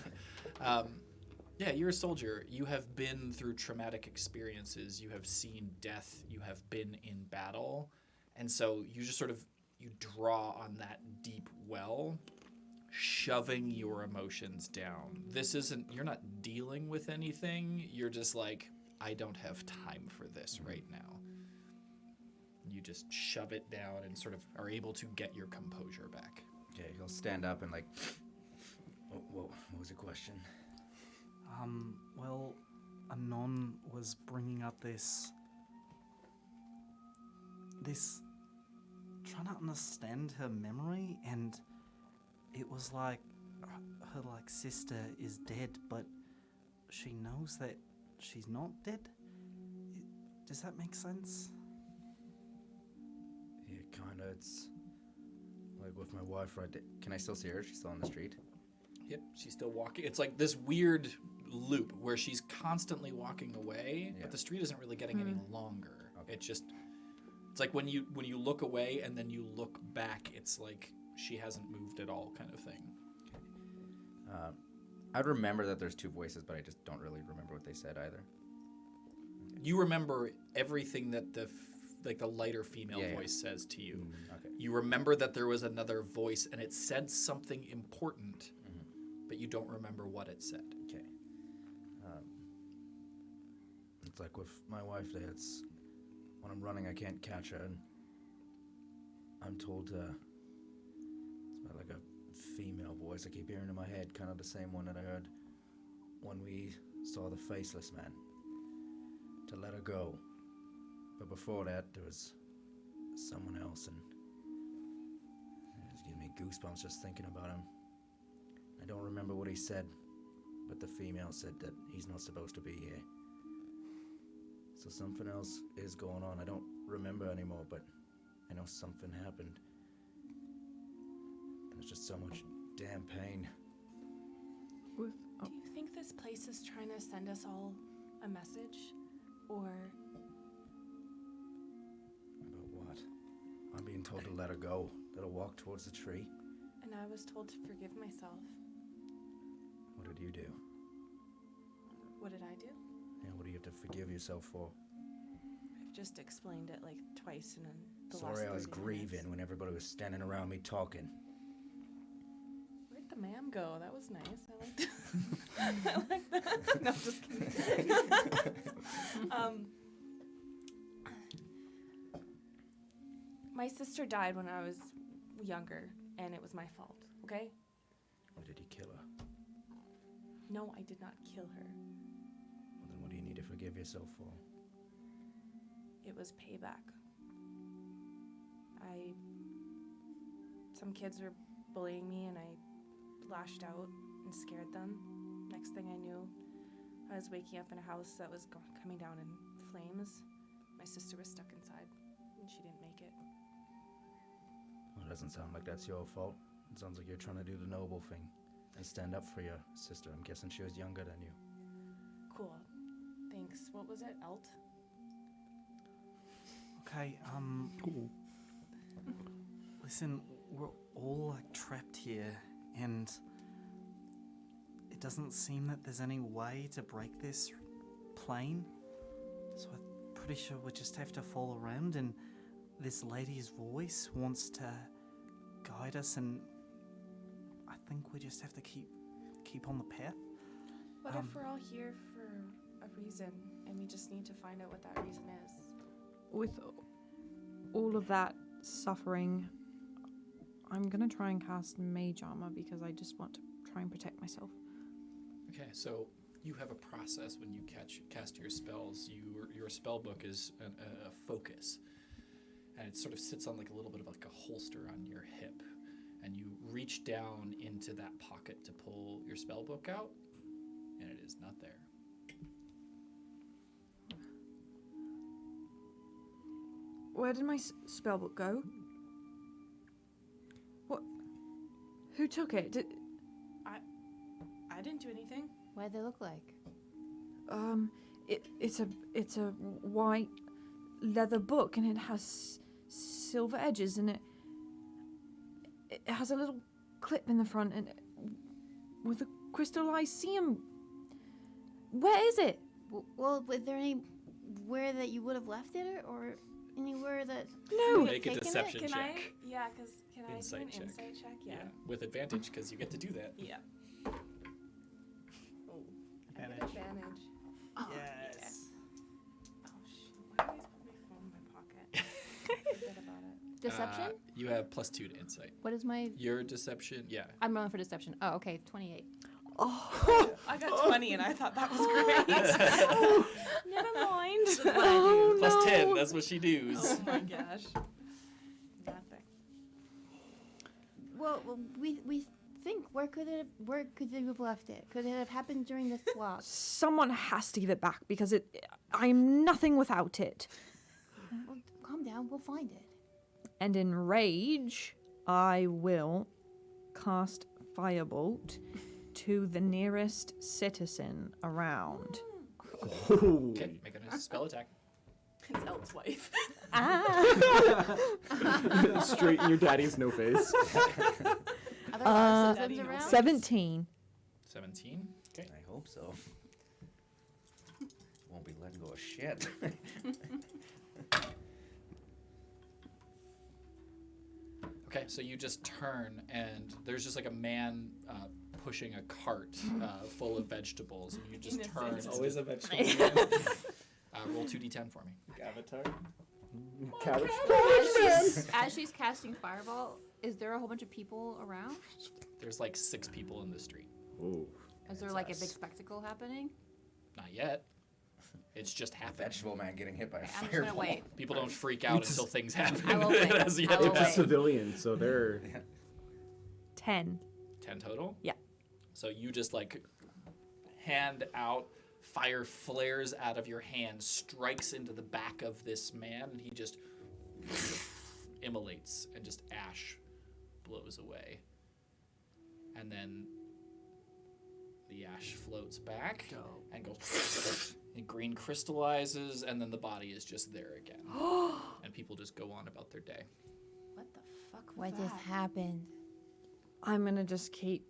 Yeah, you're a soldier. You have been through traumatic experiences. You have seen death. You have been in battle. And so you just you draw on that deep well, shoving your emotions down. You're not dealing with anything. You're just like, I don't have time for this right now. You just shove it down and are able to get your composure back. Okay, he'll stand up and like, what was your question? Well, Anon was bringing up this trying to understand her memory, and it was like her sister is dead, but she knows that she's not dead. Does that make sense? Yeah, kinda. It's like with my wife right there. Can I still see her? She's still on the street. Yep, she's still walking. It's like this weird loop where she's constantly walking away, Yeah. but the street isn't really getting any longer. Okay. It's like when you look away and then you look back, it's like she hasn't moved at all, kind of thing. I remember that there's two voices, but I just don't really remember what they said either. You remember everything that the lighter female Yeah. voice says to you. Okay. You remember that there was another voice and it said something important, but you don't remember what it said. Okay. It's like with my wife there, it's when I'm running I can't catch her, and I'm told it's about like a female voice I keep hearing in my head, kind of the same one that I heard when we saw the faceless man, to let her go. But before that there was someone else, and it's giving me goosebumps just thinking about him. I don't remember what he said, but the female said that he's not supposed to be here. So something else is going on. I don't remember anymore, but I know something happened. There's just so much damn pain. With, Do you think this place is trying to send us all a message? Or About what? I'm being told to let her go, that I'll walk towards the tree. and I was told to forgive myself. What did you do? What did I do? Yeah, what do you have to forgive yourself for? I've just explained it like twice in the last Sorry I was 30 grieving minutes. when everybody was standing around me talking. Where'd the ma'am go? That was nice. I liked I like that. No, just kidding. My sister died when I was younger, and it was my fault, okay? Or did you kill her? No, I did not kill her. Well, then what do you need to forgive yourself for? It was payback. Some kids were bullying me, and I lashed out and scared them. Next thing I knew, I was waking up in a house that was coming down in flames. My sister was stuck inside, and she didn't make it. Well, it doesn't sound like that's your fault. It sounds like you're trying to do the noble thing and stand up for your sister. I'm guessing she was younger than you. Cool. Thanks. What was it? Alt? Okay, listen, we're all like trapped here, and it doesn't seem that there's any way to break this plane. So I'm pretty sure we just have to fall around, and this lady's voice wants to guide us, and I think we just have to keep on the path. What if we're all here for a reason, and we just need to find out what that reason is? with all of that suffering, I'm gonna try and cast mage armor because I just want to try and protect myself. Okay, so you have a process when you cast your spells. Your spell book is a focus, and it sort of sits on like a little bit of like a holster on your hip, and you reach down into that pocket to pull your spell book out, and it is not there. Where did my spellbook go? What? Who took it? I didn't do anything. What do they look like? It's a white leather book, and it has silver edges, and it has a little clip in the front, and with a crystal lyceum. Where is it? Well, was there anywhere that you would have left it, or anywhere that No. Make a taken it? deception Can check. I? Yeah, because can I Insight do an check. insight check? Yeah. With advantage because you get to do that. Yeah. Oh, I get Advantage. advantage. Yes. Oh shoot! Why do I always put my phone in my pocket? Forget about it. Deception? You have +2 to insight. What is my? Your deception, yeah. I'm rolling for deception. Oh, okay, 28. I got 20, and I thought that was great. Never mind. Oh, +10, that's what she does. Oh my gosh. Nothing. Well, we think where could they have left it? Could it have happened during the swap? Someone has to give it back because I'm nothing without it. Well, calm down. We'll find it. And in rage, I will cast Firebolt to the nearest citizen around. Okay, make a spell attack. It's Elt's wife. Straight in your daddy's no face. Are there other citizens Daddy around? 17. 17. Okay. I hope so. Won't be letting go of shit. Okay, so you just turn, and there's just like a man pushing a cart full of vegetables, and you just turn. Innocent. Always a vegetable. Roll 2d10 for me. Avatar. As she's casting fireball, is there a whole bunch of people around? There's like 6 people in the street. Ooh. Is there like a big spectacle happening? Not yet. It's just happened. Vegetable man getting hit by a I'm just fireball. gonna wait. People don't freak out until things happen. I will wait. As you I will have to- wait. Civilians, so they're 10. 10 total? Yeah. So you just like hand out, fire flares out of your hand, strikes into the back of this man, and he just immolates, and just ash blows away. And then the ash floats back and goes, and green crystallizes, and then the body is just there again. And people just go on about their day. What the fuck was What that? just happened? I'm gonna just keep.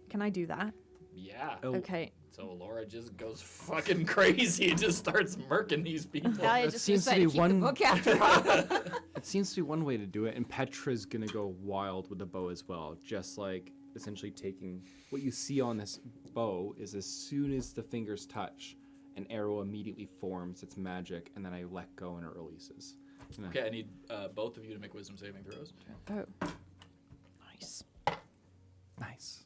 Can I do that? Yeah. Oh. Okay. So Laura just goes fucking crazy and just starts murking these people. Talia That just seems to decided be keep one- the book after all. It seems to be one way to do it, and Petra's gonna go wild with the bow as well. Just like essentially taking what you see on this bow is as soon as the fingers touch, an arrow immediately forms its magic, and then I let go and it releases. And Okay, I need both of you to make wisdom saving throws. Oh. Nice. Nice.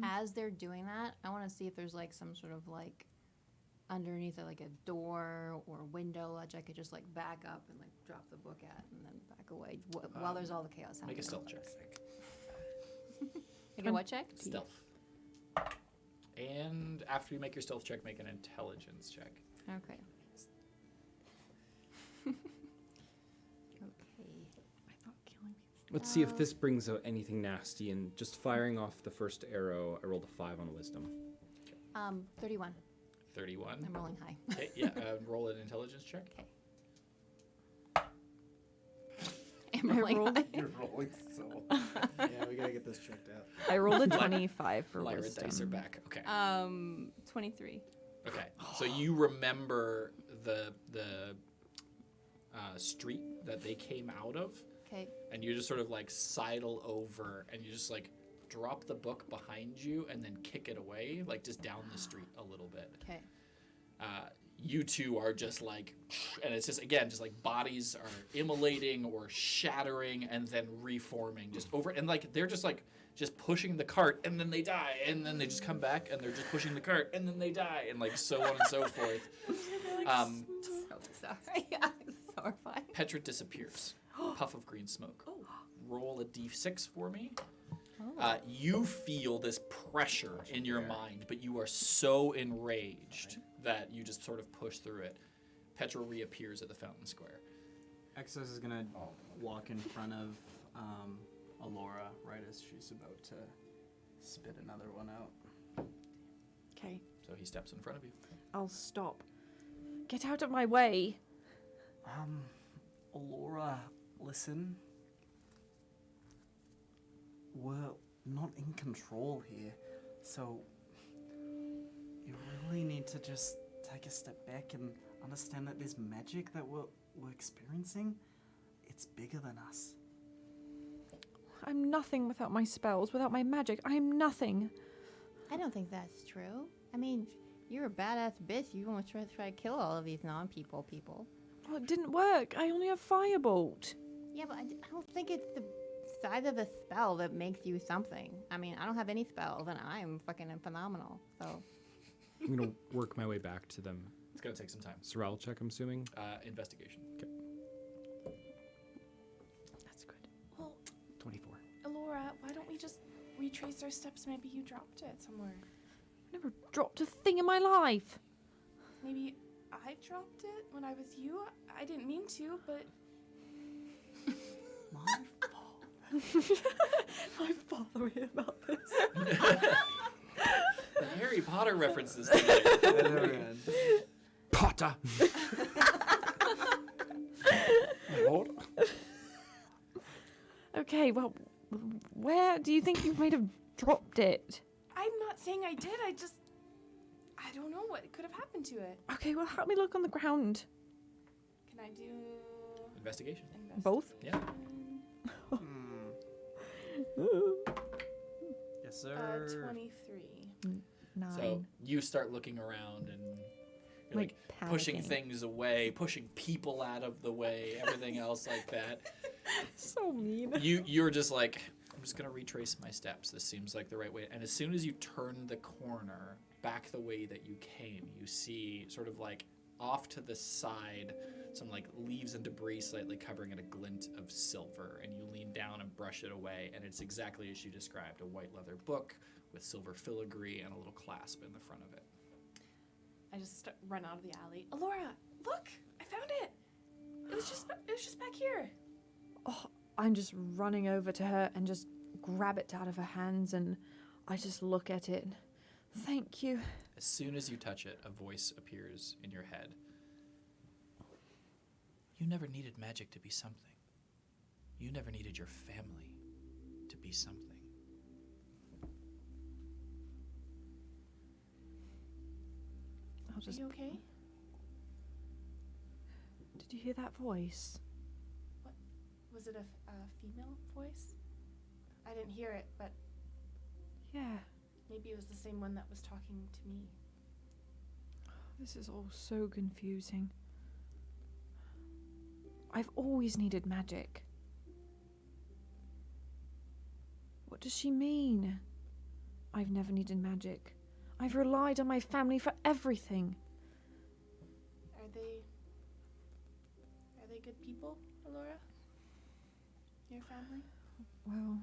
As they're doing that, I want to see if there's like some sort of like underneath it, like a door or window ledge I could just like back up and like drop the book at and then back away while there's all the chaos happening. Make a stealth check. Make a what check? Stealth. And after you make your stealth check, make an intelligence check. Okay. Okay. I thought killing people. Let's see if this brings out anything nasty. And just firing off the first arrow, I rolled a 5 on wisdom. 31. 31. I'm rolling high. Okay, yeah, roll an intelligence check. I'm rolling rolled- high. You're rolling so. Yeah, we gotta get this checked out. I rolled a 25 for Lyra wisdom. dice are back. Okay. 23. Okay. So you remember the street that they came out of, Okay. and you just sort of like sidle over, and you just like drop the book behind you, and then kick it away, like just down the street a little bit. Okay. You two are just like, and it's just again, just like bodies are immolating or shattering and then reforming just over, and like they're just like just pushing the cart and then they die, and then they just come back and they're just pushing the cart and then they die, and like so on and so forth. So sorry. I'm so horrified. Petra disappears. Puff of green smoke. Roll a d6 for me. You feel this pressure in your mind, but you are so enraged that you just sort of push through it. Petra reappears at the fountain square. Exos is gonna walk in front of Alora right as she's about to spit another one out. Okay. So he steps in front of you. I'll stop. Get out of my way. Alora, listen. We're not in control here, so you really need to just take a step back and understand that this magic that we're experiencing, it's bigger than us. I'm nothing without my spells, without my magic. I'm nothing. I don't think that's true. I mean, you're a badass bitch. You want to try to kill all of these non-people people. Well, it didn't work. I only have firebolt. Yeah, but I don't think it's the size of the spell that makes you something. I mean, I don't have any spells, and I'm fucking phenomenal. So I'm gonna work my way back to them. It's gonna take some time. Survival check, I'm assuming. Investigation. That's good. Well, 24. Elora, why don't we just retrace our steps? Maybe you dropped it somewhere. I never dropped a thing in my life. Maybe I dropped it when I was you? I didn't mean to, but My fault. I'm bothering about this. The Harry Potter references tonight. Potter. Hold. Okay, well, where do you think you might have dropped it? I'm not saying I did. I don't know what could have happened to it. Okay, well, help me look on the ground. Can I do Investigation. Both? Yeah. Yes, sir. 23. 9. So you start looking around and you're like pushing panicking. things away, pushing people out of the way, everything else like that. So mean. You're just like, I'm just gonna retrace my steps. This seems like the right way. And as soon as you turn the corner back the way that you came, you see sort of like off to the side some like leaves and debris slightly covering it, a glint of silver, and you lean down and brush it away, and it's exactly as you described, a white leather book with silver filigree and a little clasp in the front of it. I just run out of the alley. Alora, look! I found it! It was just back here. Oh, I'm just running over to her and just grab it out of her hands, and I just look at it. Thank you. As soon as you touch it, a voice appears in your head. You never needed magic to be something. You never needed your family to be something. I'll just. Are you okay? Did you hear that voice? Was it a female voice? I didn't hear it, but Yeah. maybe it was the same one that was talking to me. This is all so confusing. I've always needed magic. What does she mean? I've never needed magic. I've relied on my family for everything. Are they good people, Alora? Your family? Well,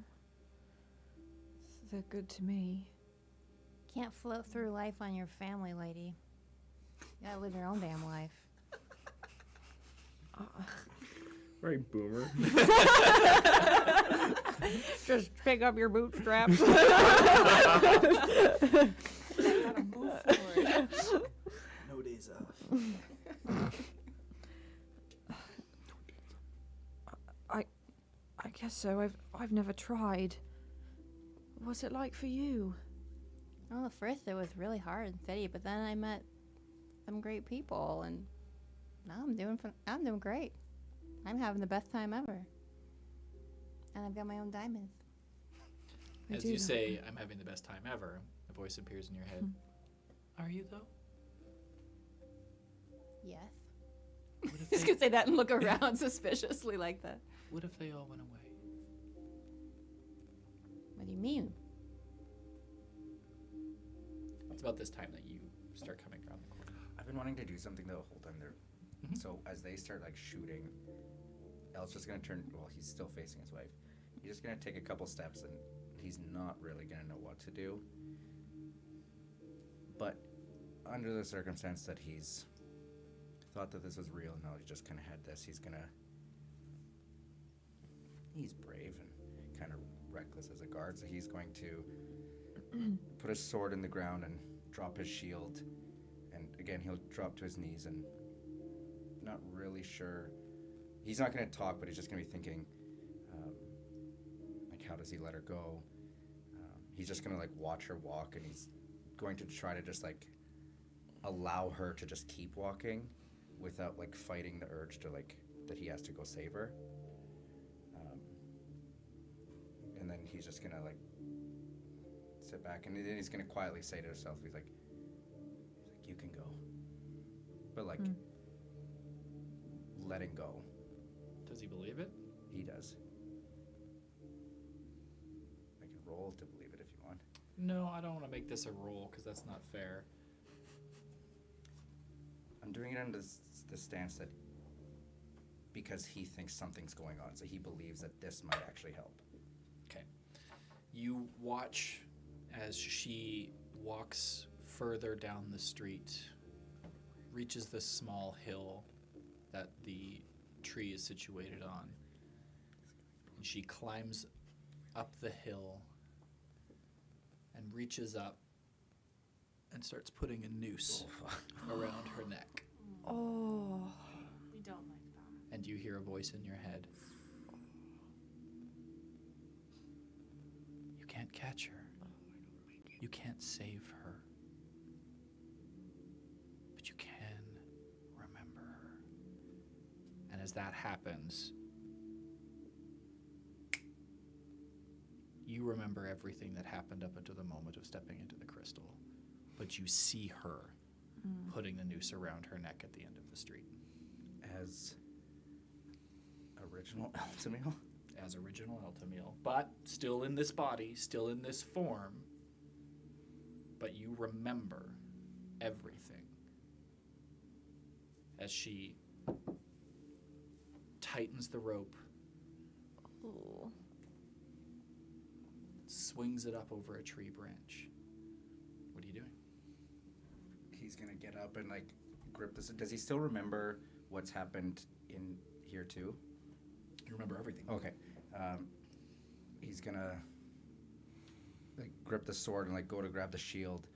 they're good to me. Can't float through life on your family, lady. You gotta live your own damn life. Right, boomer. Just pick up your bootstraps. Gotta move forward. No days off. I guess so. I've never tried. What's it like for you? Well, at first it was really hard and steady, but then I met some great people, and now I'm doing great. I'm having the best time ever, and I've got my own diamonds. I As do you know. say, I'm having the best time ever, a voice appears in your head. Are you, though? Yes. What if He's they, gonna say that and look around suspiciously like that. what if they all went away? What do you mean? It's about this time that you start coming around the corner. I've been wanting to do something the whole time there. Mhm. So as they start like shooting, El's just gonna turn. Well, he's still facing his wife. He's just gonna take a couple steps, and he's not really gonna know what to do. But under the circumstance that he's thought that this was real, now he just kind of had this. He's brave and kind of reckless as a guard, so he's going to put his sword in the ground and drop his shield. And again, he'll drop to his knees and not really sure. He's not going to talk, but he's just going to be thinking, like, how does he let her go? He's just going to, like, watch her walk, and he's going to try to just, like, allow her to just keep walking without, like, fighting the urge to, like, that he has to go save her. And then he's just going to, like, sit back, and then he's going to quietly say to himself, he's like, you can go. But, like, letting go. Does he believe it? He does. I can roll to believe it if you want. No, I don't want to make this a roll because that's not fair. I'm doing it under the stance that because he thinks something's going on, so he believes that this might actually help. Okay. You watch as she walks further down the street, reaches this small hill that the tree is situated on. And And she climbs up the hill and reaches up and starts putting a noose around her neck. Oh. We don't like that. And you hear a voice in your head. You can't catch her. You can't save her. But you can remember her. And as that happens, you remember everything that happened up until the moment of stepping into the crystal. But you see her putting the noose around her neck at the end of the street. As original Altamil? As original Altamil, but still in this body, still in this form. But you remember everything. As she tightens the rope, Oh. swings it up over a tree branch. What are you doing? He's gonna get up and like grip this. Does he still remember what's happened in here too? You remember everything. Okay. He's gonna like grip the sword and like go to grab the shield,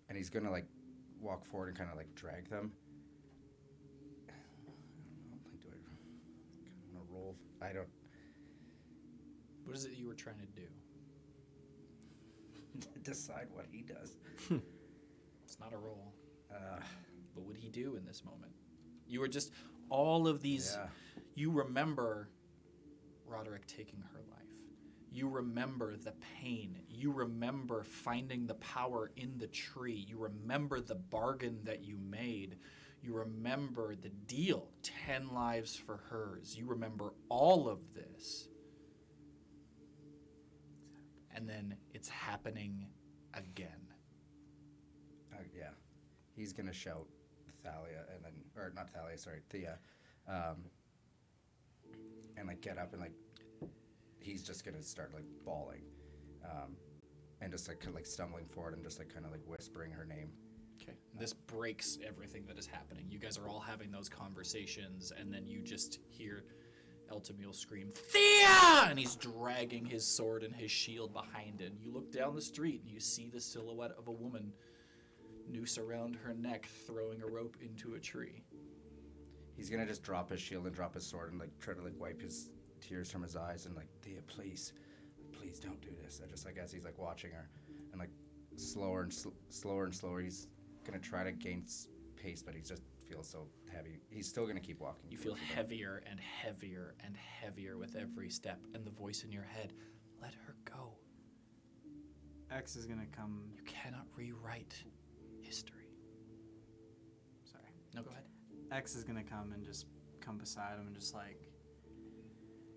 and he's gonna like walk forward and kind of like drag them. I don't know. Like, do I want to roll? I don't. What is it you were trying to do? Decide what he does. It's not a roll. What would he do in this moment? You were just all of these. Yeah. You remember Roderick taking her life. You remember the pain. You remember finding the power in the tree. You remember the bargain that you made. You remember the deal, 10 lives for hers. You remember all of this. And then it's happening again. Yeah. He's gonna shout Thalia and then, or not Thalia, sorry, Thea, and like get up and like he's just gonna start like bawling, and just like kind of like stumbling forward and just like kind of like whispering her name. Okay. This breaks everything that is happening. You guys are all having those conversations, and then you just hear Eltamil scream, "Thea!" And he's dragging his sword and his shield behind him. You look down the street and you see the silhouette of a woman, noose around her neck, throwing a rope into a tree. He's gonna just drop his shield and drop his sword and like try to like wipe his tears from his eyes and like, Thea, please don't do this. And just like as he's like watching her, and like slower and slower, he's gonna try to gain pace, but he just feels so heavy. He's still gonna keep walking. You feel heavier and heavier and heavier with every step, and the voice in your head, let her go. X is gonna come. You cannot rewrite history. Sorry. No, go ahead. X is gonna come and just come beside him and just like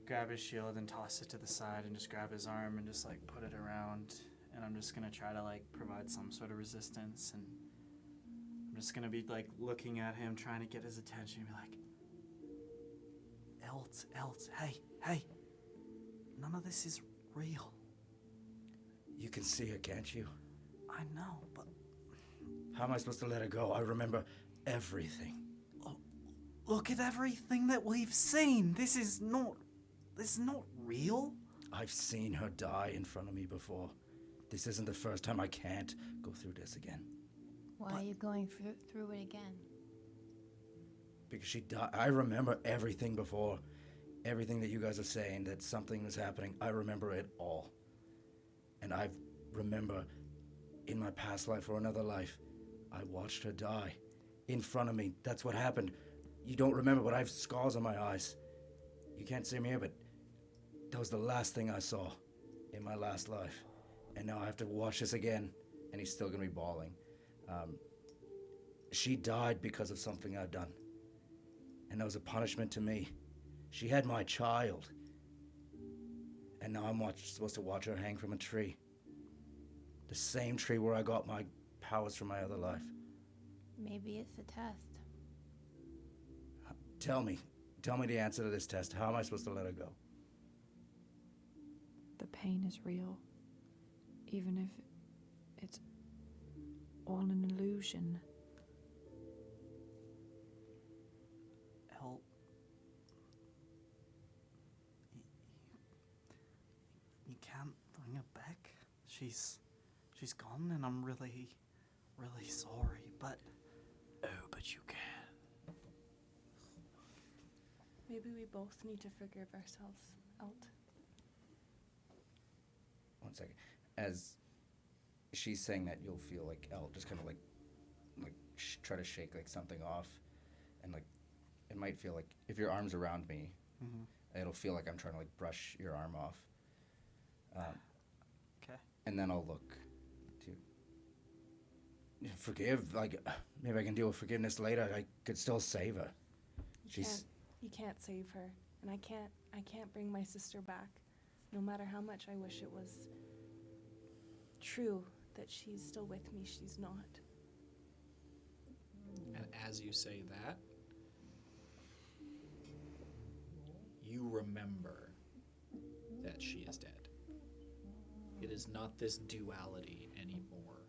grab his shield and toss it to the side and just grab his arm and just like put it around, and I'm just gonna try to like provide some sort of resistance, and I'm just gonna be like looking at him, trying to get his attention and be like, Elt, hey, none of this is real. You can see her, can't you? I know, but How am I supposed to let her go? I remember everything. Look at everything that we've seen. This is not real. I've seen her die in front of me before. This isn't the first time. I can't go through this again. Why are you going through it again? Because she died. I remember everything before. Everything that you guys are saying, that something was happening. I remember it all. And I remember in my past life or another life, I watched her die in front of me. That's what happened. You don't remember, but I have scars on my eyes. You can't see them here, but that was the last thing I saw in my last life. And now I have to watch this again, and he's still going to be bawling. She died because of something I've done. And that was a punishment to me. She had my child. And now I'm supposed to watch her hang from a tree. The same tree where I got my powers from my other life. Maybe it's a test. Tell me the answer to this test. How am I supposed to let her go? The pain is real, even if it's all an illusion. she's gone, and I'm really, really sorry. But Oh, but you can. Maybe we both need to forgive ourselves, Elt. One second. As she's saying that, you'll feel like Elle just kind of like try to shake like something off, and like it might feel like if your arm's around me, it'll feel like I'm trying to like brush your arm off. okay. And then I'll look to forgive. Like maybe I can deal with forgiveness later. I could still save her. You can't save her, and I can't bring my sister back, no matter how much I wish it was true that she's still with me. She's not. And as you say that, you remember that she is dead. It is not this duality anymore.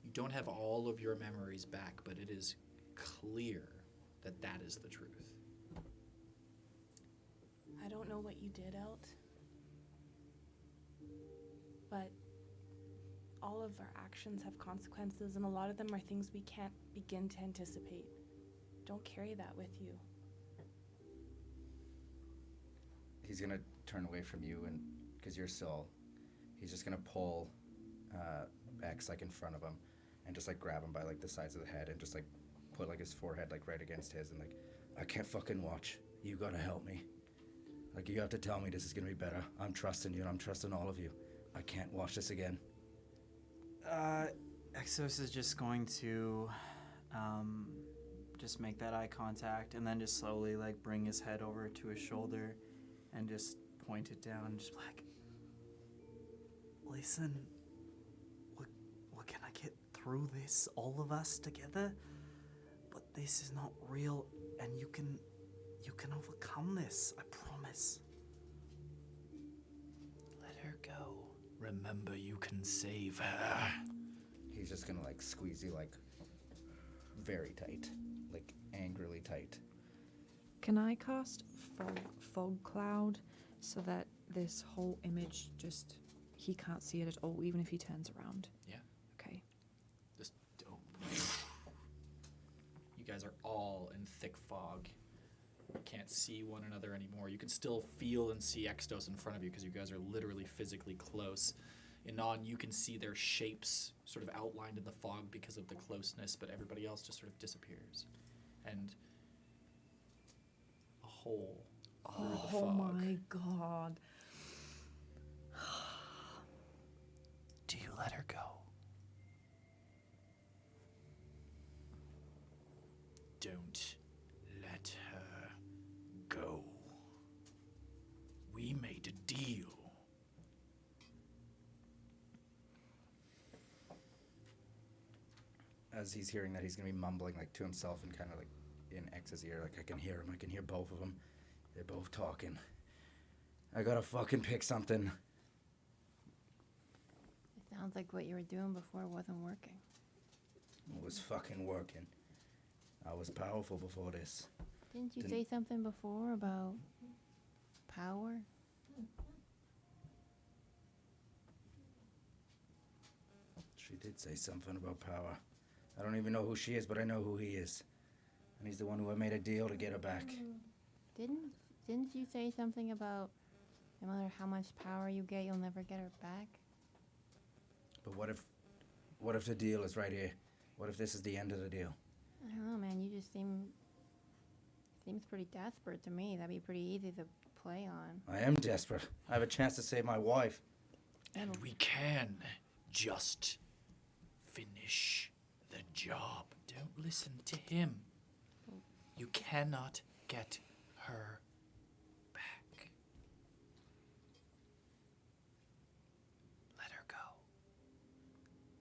You don't have all of your memories back, but it is clear that that is the truth. I don't know what you did, Elt, but all of our actions have consequences, and a lot of them are things we can't begin to anticipate. Don't carry that with you. He's gonna turn away from you, and because you're still, he's just gonna pull X like in front of him, and just like grab him by like the sides of the head, and just like put like his forehead like right against his, and like, I can't fucking watch. You gotta help me. Like you have to tell me this is gonna be better. I'm trusting you, and I'm trusting all of you. I can't watch this again. Exos is just going to just make that eye contact, and then just slowly like bring his head over to his shoulder and just point it down, just like, listen, we're gonna get through this, all of us together, but this is not real, and you can overcome this, I promise. Let her go. Remember, you can save her. He's just gonna like squeeze you like very tight, like angrily tight. Can I cast fog cloud so that this whole image just, he can't see it at all, even if he turns around? Yeah. Okay. Just dope. You guys are all in thick fog. You can't see one another anymore. You can still feel and see Extos in front of you because you guys are literally physically close. Inan, you can see their shapes sort of outlined in the fog because of the closeness, but everybody else just sort of disappears. And a hole through the fog. Oh my god. Do you let her go? Don't let her go. We made a deal. As he's hearing that, he's gonna be mumbling like to himself and kind of like in X's ear, like I can hear him. I can hear both of them. They're both talking. I gotta fucking pick something. It sounds like what you were doing before wasn't working. It was fucking working. I was powerful before this. Didn't you Didn't- say something before about power? She did say something about power. I don't even know who she is, but I know who he is. And he's the one who I made a deal to get her back. Didn't you say something about no matter how much power you get, you'll never get her back? But what if the deal is right here? What if this is the end of the deal? I don't know, man. You just seems pretty desperate to me. That'd be pretty easy to play on. I am desperate. I have a chance to save my wife. And we can just finish the job. Don't listen to him. You cannot get her back. Let her go.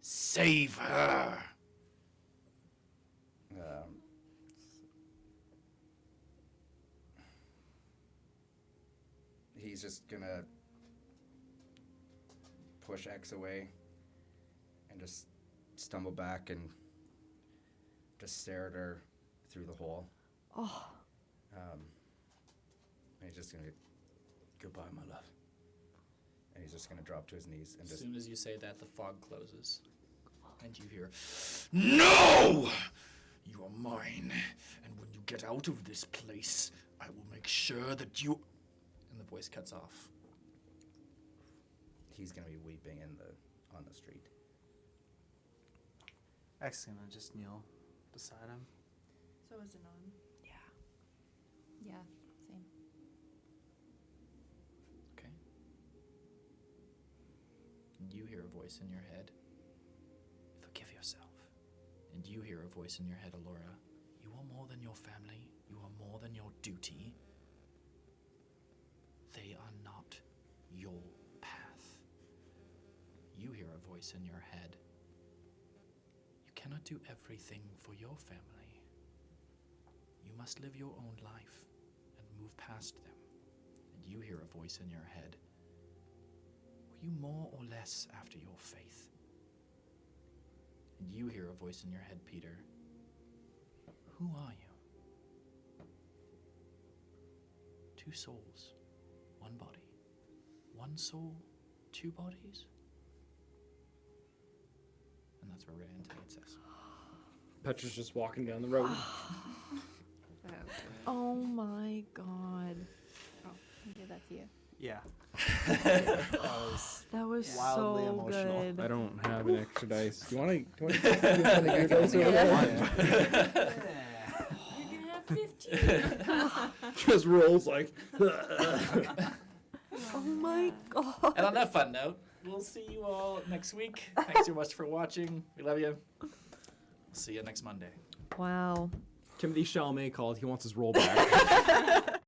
Save her. He's just gonna push X away and just stumble back and just stare at her through the hole. Oh. And he's just gonna, goodbye, my love. And he's just going to drop to his knees and As just. soon as you say that, the fog closes. And you hear, "No! You are mine. And when you get out of this place, I will make sure that you..." And the voice cuts off. He's going to be weeping on the street. X gonna just kneel beside him. So is Anon. Yeah, same. Okay. And you hear a voice in your head. Forgive yourself. And you hear a voice in your head, Alora. You are more than your family. You are more than your duty. They are not your path. You hear a voice in your head. You cannot do everything for your family. You must live your own life and move past them. And you hear a voice in your head. Were you more or less after your faith? And you hear a voice in your head, Peter. Who are you? 2 souls, 1 body. 1 soul, 2 bodies? And that's where we're going to end today's session. Petra's just walking down the road. Oh my god. I'll give that to you. Yeah. That was Wildly so emotional. good. I don't have an extra dice. Do you want to get one of your dice over there? You're gonna have 15. Just rolls like. Oh my god. And on that fun note, we'll see you all next week. Thanks so much for watching. We love you. See you next Monday. Wow. Timothy Chalamet called. He wants his roll back.